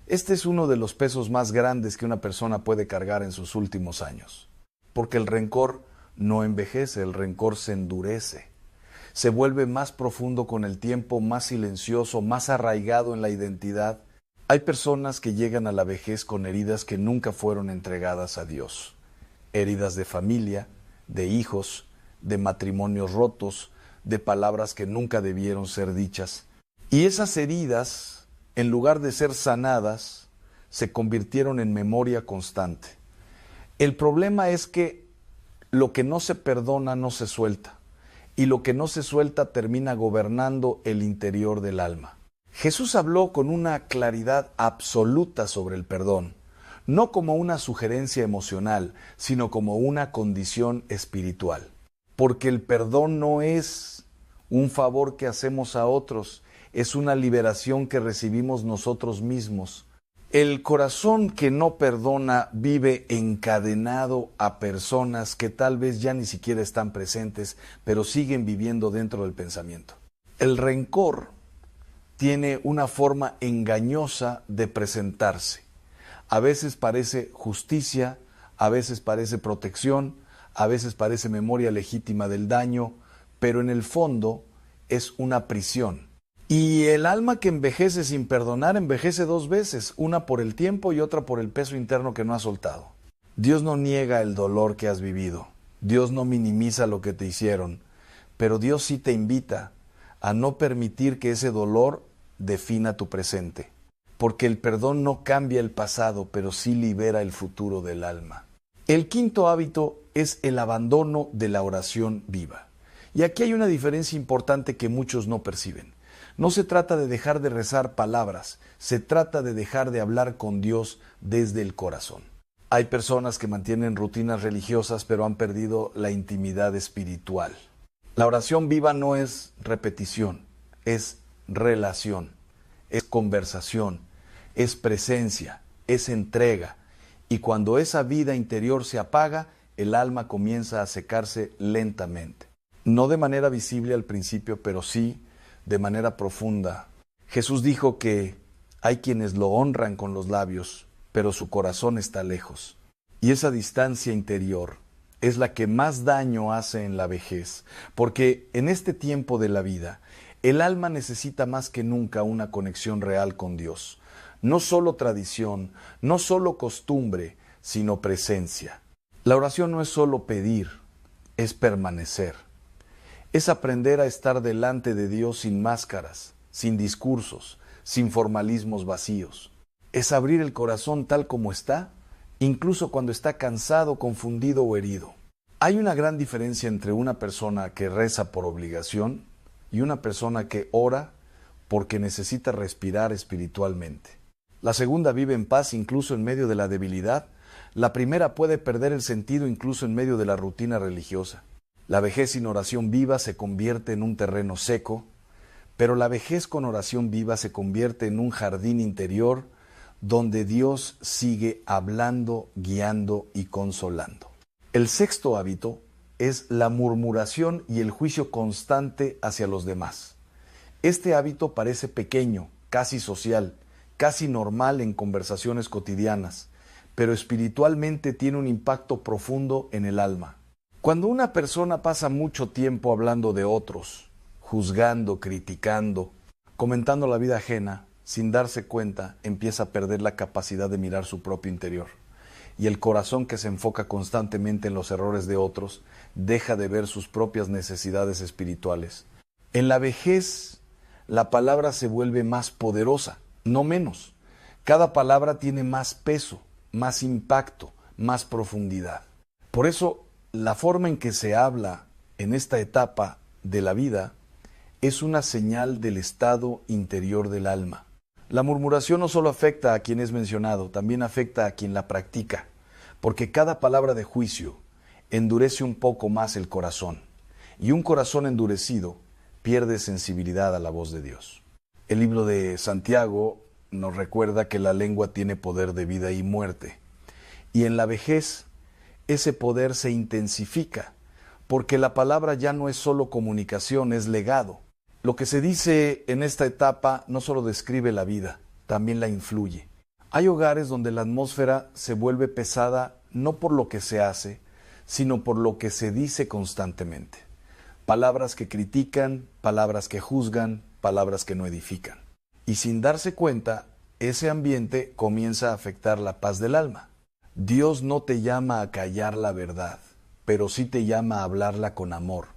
Este es uno de los pesos más grandes que una persona puede cargar en sus últimos años, porque el rencor no envejece, el rencor se endurece. Se vuelve más profundo con el tiempo, más silencioso, más arraigado en la identidad. Hay personas que llegan a la vejez con heridas que nunca fueron entregadas a Dios. Heridas de familia, de hijos, de matrimonios rotos, de palabras que nunca debieron ser dichas. Y esas heridas, en lugar de ser sanadas, se convirtieron en memoria constante. El problema es que lo que no se perdona no se suelta, y lo que no se suelta termina gobernando el interior del alma. Jesús habló con una claridad absoluta sobre el perdón, no como una sugerencia emocional, sino como una condición espiritual. Porque el perdón no es un favor que hacemos a otros, es una liberación que recibimos nosotros mismos. El corazón que no perdona vive encadenado a personas que tal vez ya ni siquiera están presentes, pero siguen viviendo dentro del pensamiento. El rencor tiene una forma engañosa de presentarse. A veces parece justicia, a veces parece protección, a veces parece memoria legítima del daño, pero en el fondo es una prisión. Y el alma que envejece sin perdonar envejece dos veces, una por el tiempo y otra por el peso interno que no has soltado. Dios no niega el dolor que has vivido, Dios no minimiza lo que te hicieron, pero Dios sí te invita a no permitir que ese dolor defina tu presente, porque el perdón no cambia el pasado, pero sí libera el futuro del alma. El quinto hábito es el abandono de la oración viva. Y aquí hay una diferencia importante que muchos no perciben. No se trata de dejar de rezar palabras, se trata de dejar de hablar con Dios desde el corazón. Hay personas que mantienen rutinas religiosas pero han perdido la intimidad espiritual. La oración viva no es repetición, es relación, es conversación, es presencia, es entrega. Y cuando esa vida interior se apaga, el alma comienza a secarse lentamente. No de manera visible al principio, pero sí de manera profunda. Jesús dijo que hay quienes lo honran con los labios, pero su corazón está lejos. Y esa distancia interior es la que más daño hace en la vejez, porque en este tiempo de la vida, el alma necesita más que nunca una conexión real con Dios. No solo tradición, no solo costumbre, sino presencia. La oración no es solo pedir, es permanecer. Es aprender a estar delante de Dios sin máscaras, sin discursos, sin formalismos vacíos. Es abrir el corazón tal como está, incluso cuando está cansado, confundido o herido. Hay una gran diferencia entre una persona que reza por obligación y una persona que ora porque necesita respirar espiritualmente. La segunda vive en paz incluso en medio de la debilidad. La primera puede perder el sentido incluso en medio de la rutina religiosa. La vejez sin oración viva se convierte en un terreno seco, pero la vejez con oración viva se convierte en un jardín interior donde Dios sigue hablando, guiando y consolando. El sexto hábito es la murmuración y el juicio constante hacia los demás. Este hábito parece pequeño, casi social, casi normal en conversaciones cotidianas, pero espiritualmente tiene un impacto profundo en el alma. Cuando una persona pasa mucho tiempo hablando de otros, juzgando, criticando, comentando la vida ajena, sin darse cuenta, empieza a perder la capacidad de mirar su propio interior. Y el corazón que se enfoca constantemente en los errores de otros, deja de ver sus propias necesidades espirituales. En la vejez, la palabra se vuelve más poderosa, no menos. Cada palabra tiene más peso, más impacto, más profundidad. Por eso, la forma en que se habla en esta etapa de la vida es una señal del estado interior del alma. La murmuración no solo afecta a quien es mencionado, también afecta a quien la practica, porque cada palabra de juicio endurece un poco más el corazón, y un corazón endurecido pierde sensibilidad a la voz de Dios. El libro de Santiago nos recuerda que la lengua tiene poder de vida y muerte, y en la vejez ese poder se intensifica, porque la palabra ya no es solo comunicación, es legado. Lo que se dice en esta etapa no solo describe la vida, también la influye. Hay hogares donde la atmósfera se vuelve pesada no por lo que se hace, sino por lo que se dice constantemente. Palabras que critican, palabras que juzgan, palabras que no edifican. Y sin darse cuenta, ese ambiente comienza a afectar la paz del alma. Dios no te llama a callar la verdad, pero sí te llama a hablarla con amor,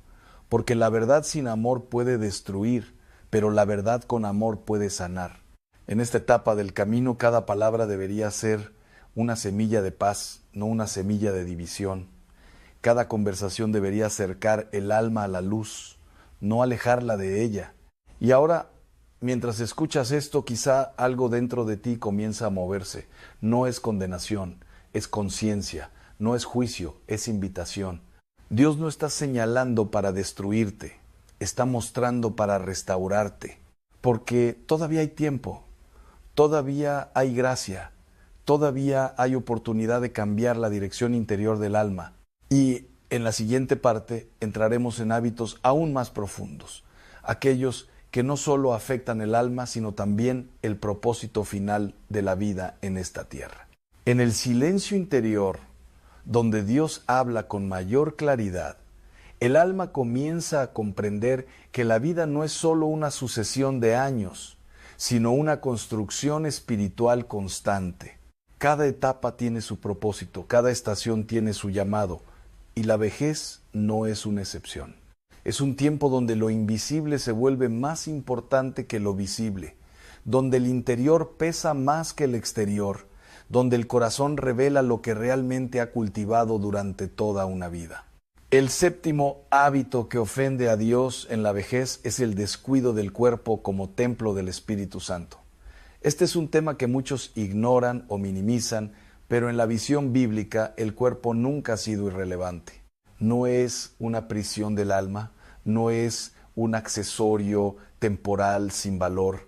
porque la verdad sin amor puede destruir, pero la verdad con amor puede sanar. En esta etapa del camino, cada palabra debería ser una semilla de paz, no una semilla de división. Cada conversación debería acercar el alma a la luz, no alejarla de ella. Y ahora, mientras escuchas esto, quizá algo dentro de ti comienza a moverse. No es condenación, es conciencia, no es juicio, es invitación. Dios no está señalando para destruirte, está mostrando para restaurarte, porque todavía hay tiempo, todavía hay gracia, todavía hay oportunidad de cambiar la dirección interior del alma. Y en la siguiente parte entraremos en hábitos aún más profundos, aquellos que no solo afectan el alma, sino también el propósito final de la vida en esta tierra. En el silencio interior, donde Dios habla con mayor claridad, el alma comienza a comprender que la vida no es solo una sucesión de años, sino una construcción espiritual constante. Cada etapa tiene su propósito, cada estación tiene su llamado, y la vejez no es una excepción. Es un tiempo donde lo invisible se vuelve más importante que lo visible, donde el interior pesa más que el exterior, donde el corazón revela lo que realmente ha cultivado durante toda una vida. El séptimo hábito que ofende a Dios en la vejez es el descuido del cuerpo como templo del Espíritu Santo. Este es un tema que muchos ignoran o minimizan, pero en la visión bíblica el cuerpo nunca ha sido irrelevante. No es una prisión del alma, no es un accesorio temporal sin valor,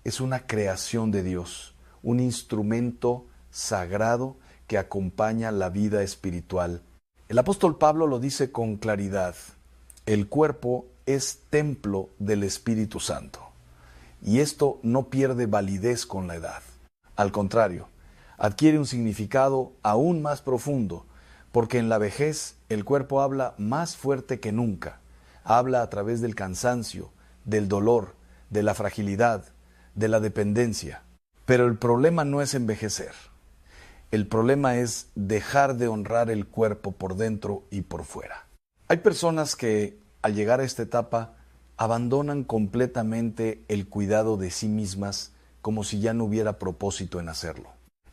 es una creación de Dios, un instrumento sagrado que acompaña la vida espiritual. El apóstol Pablo lo dice con claridad: el cuerpo es templo del Espíritu Santo. Y esto no pierde validez con la edad. Al contrario, adquiere un significado aún más profundo, porque en la vejez el cuerpo habla más fuerte que nunca. Habla a través del cansancio, del dolor, de la fragilidad, de la dependencia. Pero el problema no es envejecer. El problema es dejar de honrar el cuerpo por dentro y por fuera. Hay personas que, al llegar a esta etapa, abandonan completamente el cuidado de sí mismas como si ya no hubiera propósito en hacerlo.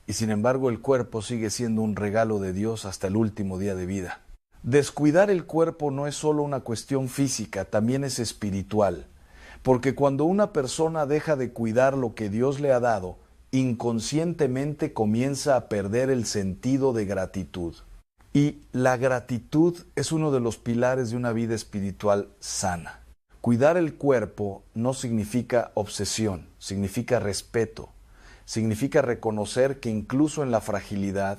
Y sin embargo, el cuerpo sigue siendo un regalo de Dios hasta el último día de vida. Descuidar el cuerpo no es solo una cuestión física, también es espiritual. Porque cuando una persona deja de cuidar lo que Dios le ha dado, inconscientemente comienza a perder el sentido de gratitud. Y la gratitud es uno de los pilares de una vida espiritual sana. Cuidar el cuerpo no significa obsesión, significa respeto, significa reconocer que incluso en la fragilidad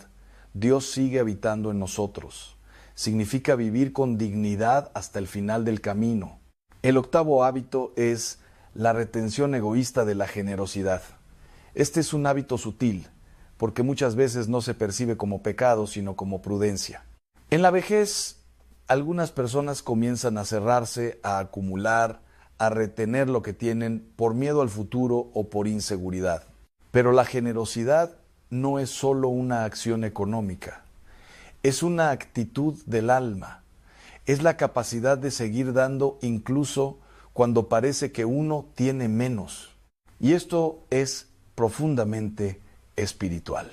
Dios sigue habitando en nosotros. Significa vivir con dignidad hasta el final del camino. El octavo hábito es la retención egoísta de la generosidad. Este es un hábito sutil, porque muchas veces no se percibe como pecado, sino como prudencia. En la vejez, algunas personas comienzan a cerrarse, a acumular, a retener lo que tienen por miedo al futuro o por inseguridad. Pero la generosidad no es solo una acción económica, es una actitud del alma. Es la capacidad de seguir dando incluso cuando parece que uno tiene menos. Y esto es profundamente espiritual,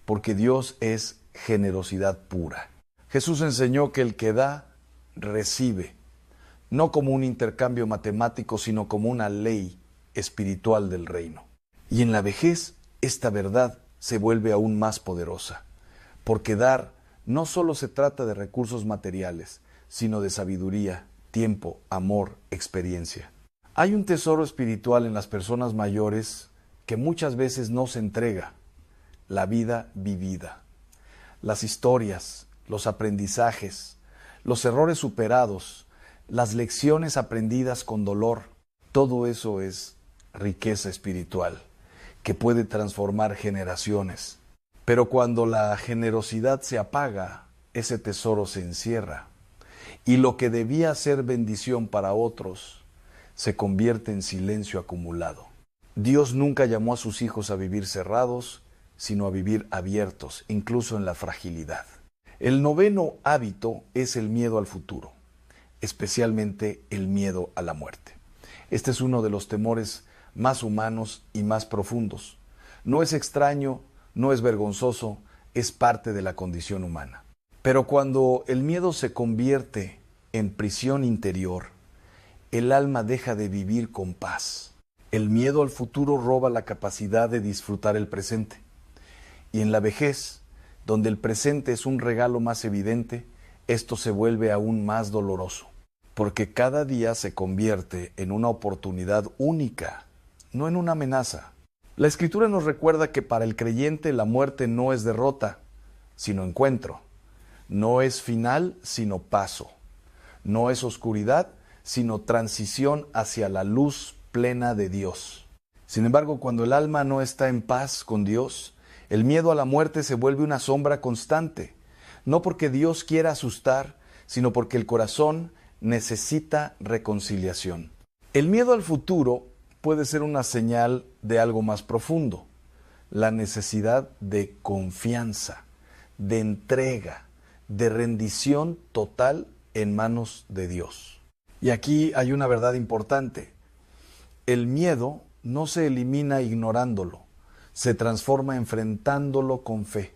porque Dios es generosidad pura. Jesús enseñó que el que da, recibe, no como un intercambio matemático, sino como una ley espiritual del reino. Y en la vejez, esta verdad se vuelve aún más poderosa, porque dar no solo se trata de recursos materiales, sino de sabiduría, tiempo, amor, experiencia. Hay un tesoro espiritual en las personas mayores que muchas veces no se entrega: la vida vivida, las historias, los aprendizajes, los errores superados, las lecciones aprendidas con dolor. Todo eso es riqueza espiritual que puede transformar generaciones. Pero cuando la generosidad se apaga, ese tesoro se encierra, y lo que debía ser bendición para otros se convierte en silencio acumulado. Dios nunca llamó a sus hijos a vivir cerrados, sino a vivir abiertos, incluso en la fragilidad. El noveno hábito es el miedo al futuro, especialmente el miedo a la muerte. Este es uno de los temores más humanos y más profundos. No es extraño, no es vergonzoso, es parte de la condición humana. Pero cuando el miedo se convierte en prisión interior, el alma deja de vivir con paz. El miedo al futuro roba la capacidad de disfrutar el presente. Y en la vejez, donde el presente es un regalo más evidente, esto se vuelve aún más doloroso, porque cada día se convierte en una oportunidad única, no en una amenaza. La Escritura nos recuerda que para el creyente la muerte no es derrota, sino encuentro. No es final, sino paso. No es oscuridad, sino transición hacia la luz plena de Dios. Sin embargo, cuando el alma no está en paz con Dios, el miedo a la muerte se vuelve una sombra constante, no porque Dios quiera asustar, sino porque el corazón necesita reconciliación. El miedo al futuro puede ser una señal de algo más profundo, la necesidad de confianza, de entrega, de rendición total en manos de Dios. Y aquí hay una verdad importante. El miedo no se elimina ignorándolo, se transforma enfrentándolo con fe.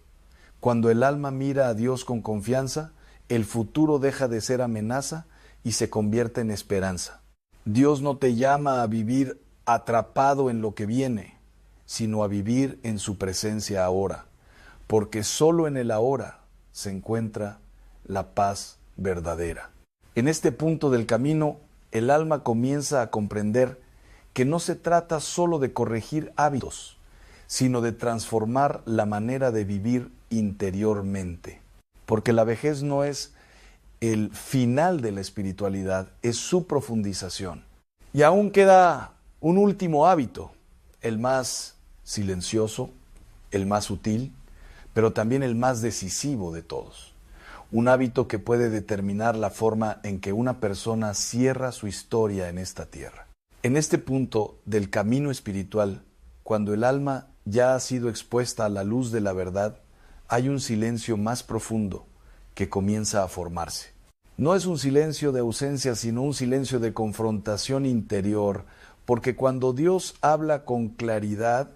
Cuando el alma mira a Dios con confianza, el futuro deja de ser amenaza y se convierte en esperanza. Dios no te llama a vivir atrapado en lo que viene, sino a vivir en su presencia ahora, porque solo en el ahora se encuentra la paz verdadera. En este punto del camino, el alma comienza a comprender que no se trata solo de corregir hábitos, sino de transformar la manera de vivir interiormente. Porque la vejez no es el final de la espiritualidad, es su profundización. Y aún queda un último hábito, el más silencioso, el más sutil, pero también el más decisivo de todos. Un hábito que puede determinar la forma en que una persona cierra su historia en esta tierra. En este punto del camino espiritual, cuando el alma ya ha sido expuesta a la luz de la verdad, hay un silencio más profundo que comienza a formarse. No es un silencio de ausencia, sino un silencio de confrontación interior, porque cuando Dios habla con claridad,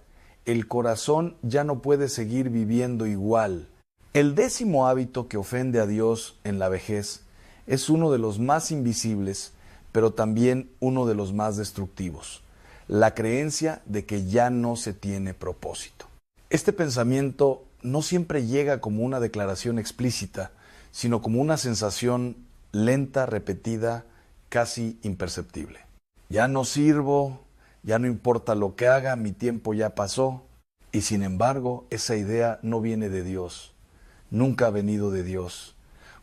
el corazón ya no puede seguir viviendo igual. El 10º hábito que ofende a Dios en la vejez es uno de los más invisibles, pero también uno de los más destructivos: la creencia de que ya no se tiene propósito. Este pensamiento no siempre llega como una declaración explícita, sino como una sensación lenta, repetida, casi imperceptible. Ya no sirvo, ya no importa lo que haga, mi tiempo ya pasó. Y sin embargo, esa idea no viene de Dios, nunca ha venido de Dios,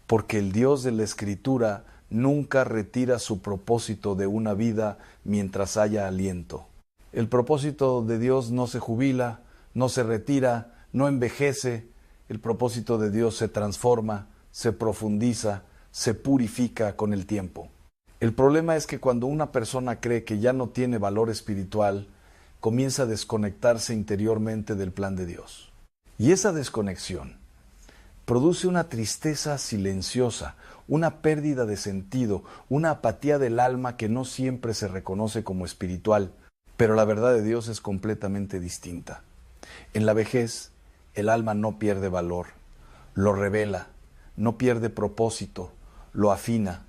porque el Dios de la Escritura nunca retira su propósito de una vida mientras haya aliento. El propósito de Dios no se jubila, no se retira, no envejece. El propósito de Dios se transforma, se profundiza, se purifica con el tiempo. El problema es que cuando una persona cree que ya no tiene valor espiritual, comienza a desconectarse interiormente del plan de Dios. Y esa desconexión produce una tristeza silenciosa, una pérdida de sentido, una apatía del alma que no siempre se reconoce como espiritual, pero la verdad de Dios es completamente distinta. En la vejez, el alma no pierde valor, lo revela, no pierde propósito, lo afina,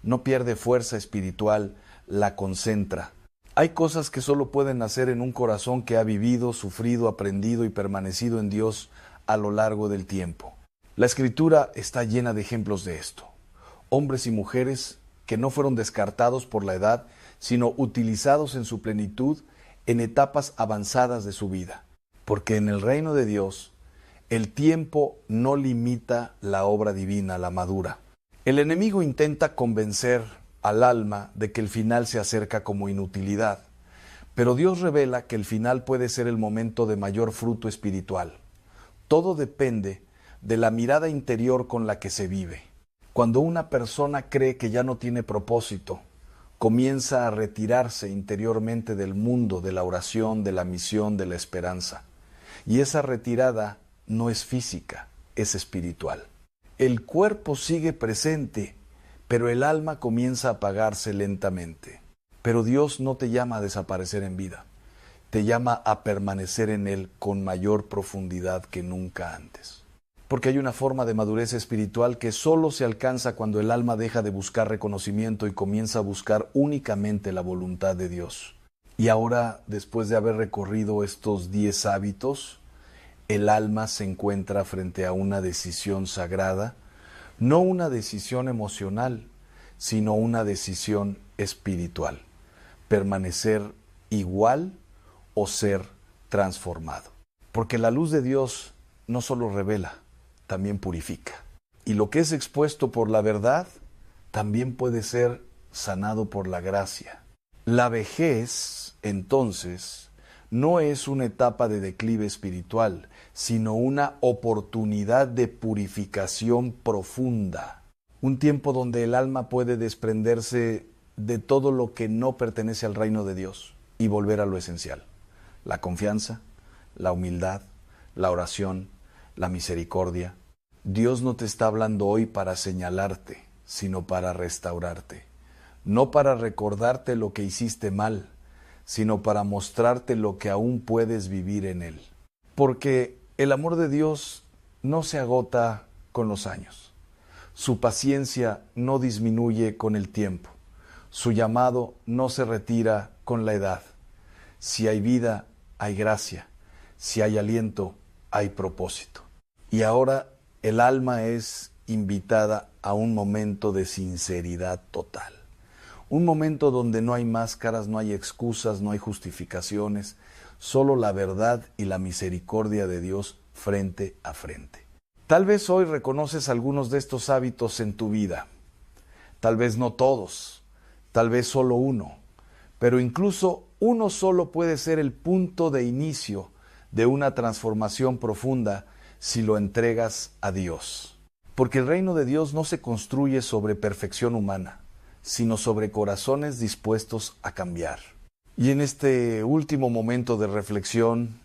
no pierde fuerza espiritual, la concentra. Hay cosas que solo pueden nacer en un corazón que ha vivido, sufrido, aprendido y permanecido en Dios a lo largo del tiempo. La Escritura está llena de ejemplos de esto. Hombres y mujeres que no fueron descartados por la edad, sino utilizados en su plenitud en etapas avanzadas de su vida. Porque en el reino de Dios, el tiempo no limita la obra divina, la madura. El enemigo intenta convencer al alma de que el final se acerca como inutilidad, pero Dios revela que el final puede ser el momento de mayor fruto espiritual. Todo depende de la mirada interior con la que se vive. Cuando una persona cree que ya no tiene propósito, comienza a retirarse interiormente del mundo, de la oración, de la misión, de la esperanza. Y esa retirada no es física, es espiritual. El cuerpo sigue presente, pero el alma comienza a apagarse lentamente. Pero Dios no te llama a desaparecer en vida, te llama a permanecer en Él con mayor profundidad que nunca antes. Porque hay una forma de madurez espiritual que solo se alcanza cuando el alma deja de buscar reconocimiento y comienza a buscar únicamente la voluntad de Dios. Y ahora, después de haber recorrido estos 10 hábitos, el alma se encuentra frente a una decisión sagrada, no una decisión emocional, sino una decisión espiritual: permanecer igual o ser transformado. Porque la luz de Dios no solo revela, también purifica. Y lo que es expuesto por la verdad también puede ser sanado por la gracia. La vejez, entonces, no es una etapa de declive espiritual, sino una oportunidad de purificación profunda. Un tiempo donde el alma puede desprenderse de todo lo que no pertenece al reino de Dios y volver a lo esencial: la confianza, la humildad, la oración, la misericordia. Dios no te está hablando hoy para señalarte, sino para restaurarte. No para recordarte lo que hiciste mal, sino para mostrarte lo que aún puedes vivir en Él. Porque el amor de Dios no se agota con los años. Su paciencia no disminuye con el tiempo. Su llamado no se retira con la edad. Si hay vida, hay gracia. Si hay aliento, hay propósito. Y ahora el alma es invitada a un momento de sinceridad total. Un momento donde no hay máscaras, no hay excusas, no hay justificaciones, solo la verdad y la misericordia de Dios frente a frente. Tal vez hoy reconoces algunos de estos hábitos en tu vida, tal vez no todos, tal vez solo uno, pero incluso uno solo puede ser el punto de inicio de una transformación profunda si lo entregas a Dios. Porque el reino de Dios no se construye sobre perfección humana, sino sobre corazones dispuestos a cambiar. Y en este último momento de reflexión,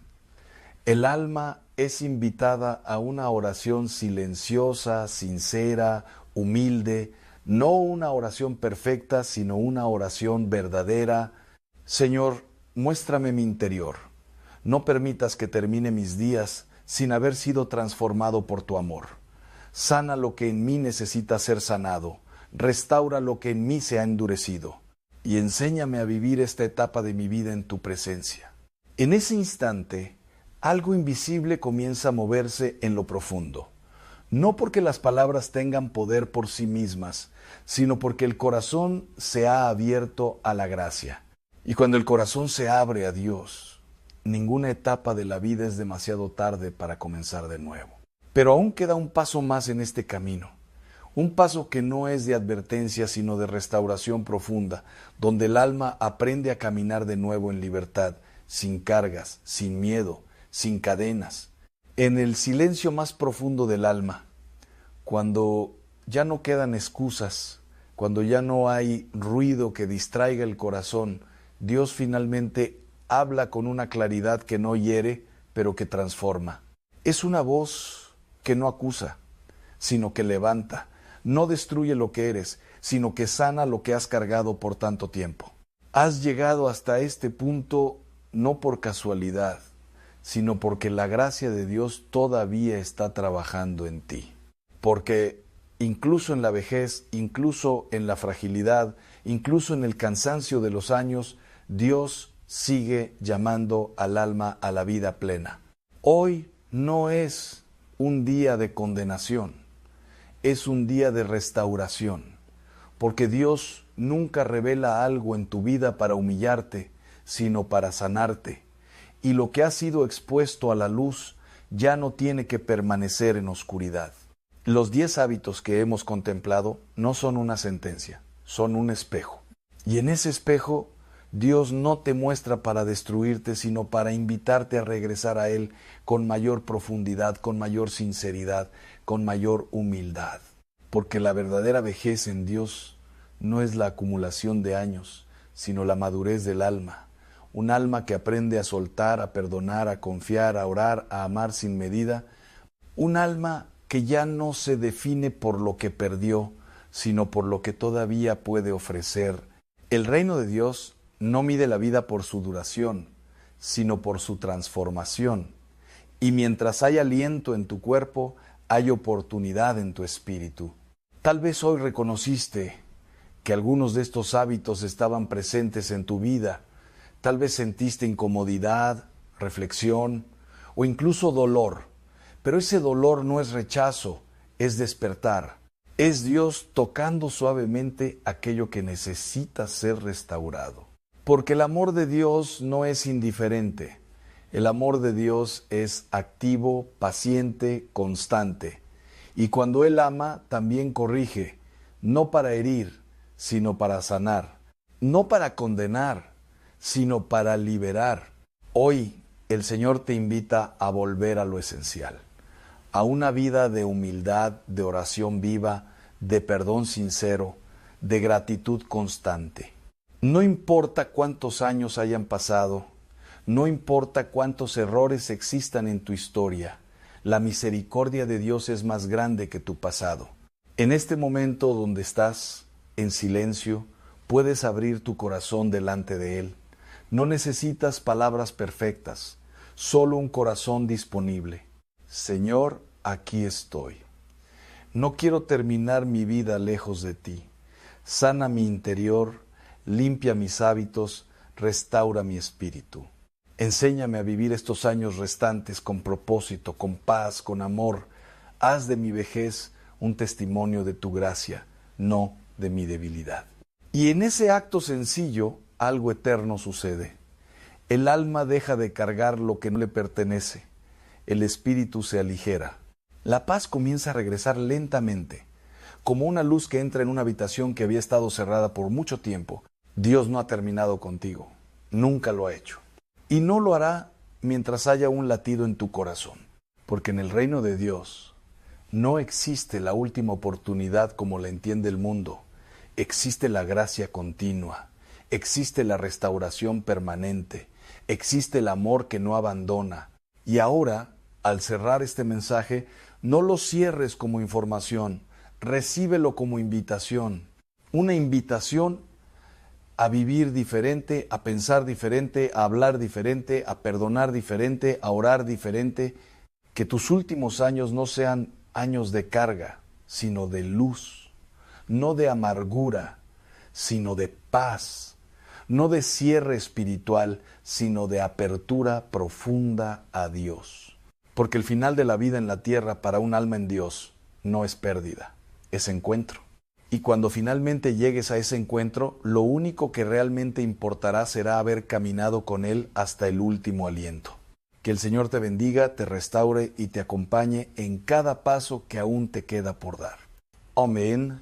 el alma es invitada a una oración silenciosa, sincera, humilde, no una oración perfecta, sino una oración verdadera. Señor, muéstrame mi interior. No permitas que termine mis días sin haber sido transformado por tu amor. Sana lo que en mí necesita ser sanado. Restaura lo que en mí se ha endurecido. Y enséñame a vivir esta etapa de mi vida en tu presencia. En ese instante, algo invisible comienza a moverse en lo profundo. No porque las palabras tengan poder por sí mismas, sino porque el corazón se ha abierto a la gracia. Y cuando el corazón se abre a Dios, ninguna etapa de la vida es demasiado tarde para comenzar de nuevo. Pero aún queda un paso más en este camino. Un paso que no es de advertencia, sino de restauración profunda, donde el alma aprende a caminar de nuevo en libertad, sin cargas, sin miedo, sin cadenas. En el silencio más profundo del alma, cuando ya no quedan excusas, cuando ya no hay ruido que distraiga el corazón, Dios finalmente habla con una claridad que no hiere, pero que transforma. Es una voz que no acusa, sino que levanta. No destruye lo que eres, sino que sana lo que has cargado por tanto tiempo. Has llegado hasta este punto no por casualidad, sino porque la gracia de Dios todavía está trabajando en ti. Porque incluso en la vejez, incluso en la fragilidad, incluso en el cansancio de los años, Dios sigue llamando al alma a la vida plena. Hoy no es un día de condenación. Es un día de restauración, porque Dios nunca revela algo en tu vida para humillarte, sino para sanarte. Y lo que ha sido expuesto a la luz ya no tiene que permanecer en oscuridad. Los 10 hábitos que hemos contemplado no son una sentencia, son un espejo. Y en ese espejo, Dios no te muestra para destruirte, sino para invitarte a regresar a Él con mayor profundidad, con mayor sinceridad, con mayor humildad. Porque la verdadera vejez en Dios no es la acumulación de años, sino la madurez del alma. Un alma que aprende a soltar, a perdonar, a confiar, a orar, a amar sin medida. Un alma que ya no se define por lo que perdió, sino por lo que todavía puede ofrecer. El reino de Dios no mide la vida por su duración, sino por su transformación. Y mientras hay aliento en tu cuerpo, hay oportunidad en tu espíritu. Tal vez hoy reconociste que algunos de estos hábitos estaban presentes en tu vida. Tal vez sentiste incomodidad, reflexión o incluso dolor. Pero ese dolor no es rechazo, es despertar. Es Dios tocando suavemente aquello que necesita ser restaurado. Porque el amor de Dios no es indiferente. El amor de Dios es activo, paciente, constante. Y cuando Él ama, también corrige, no para herir, sino para sanar. no para condenar, sino para liberar. Hoy el Señor te invita a volver a lo esencial, a una vida de humildad, de oración viva, de perdón sincero, de gratitud constante. No importa cuántos años hayan pasado, no importa cuántos errores existan en tu historia, la misericordia de Dios es más grande que tu pasado. En este momento donde estás, en silencio, puedes abrir tu corazón delante de Él. No necesitas palabras perfectas, solo un corazón disponible. Señor, aquí estoy. No quiero terminar mi vida lejos de ti. Sana mi interior, limpia mis hábitos, restaura mi espíritu. Enséñame a vivir estos años restantes con propósito, con paz, con amor. Haz de mi vejez un testimonio de tu gracia, no de mi debilidad. Y en ese acto sencillo, algo eterno sucede. El alma deja de cargar lo que no le pertenece. El espíritu se aligera. La paz comienza a regresar lentamente, como una luz que entra en una habitación que había estado cerrada por mucho tiempo. Dios no ha terminado contigo, nunca lo ha hecho. Y no lo hará mientras haya un latido en tu corazón, porque en el reino de Dios no existe la última oportunidad como la entiende el mundo. Existe la gracia continua, existe la restauración permanente, existe el amor que no abandona. Y ahora, al cerrar este mensaje, no lo cierres como información, recíbelo como invitación. Una invitación a vivir diferente, a pensar diferente, a hablar diferente, a perdonar diferente, a orar diferente. Que tus últimos años no sean años de carga, sino de luz, no de amargura, sino de paz, no de cierre espiritual, sino de apertura profunda a Dios. Porque el final de la vida en la tierra para un alma en Dios no es pérdida, es encuentro. Y cuando finalmente llegues a ese encuentro, lo único que realmente importará será haber caminado con Él hasta el último aliento. Que el Señor te bendiga, te restaure y te acompañe en cada paso que aún te queda por dar. Amén.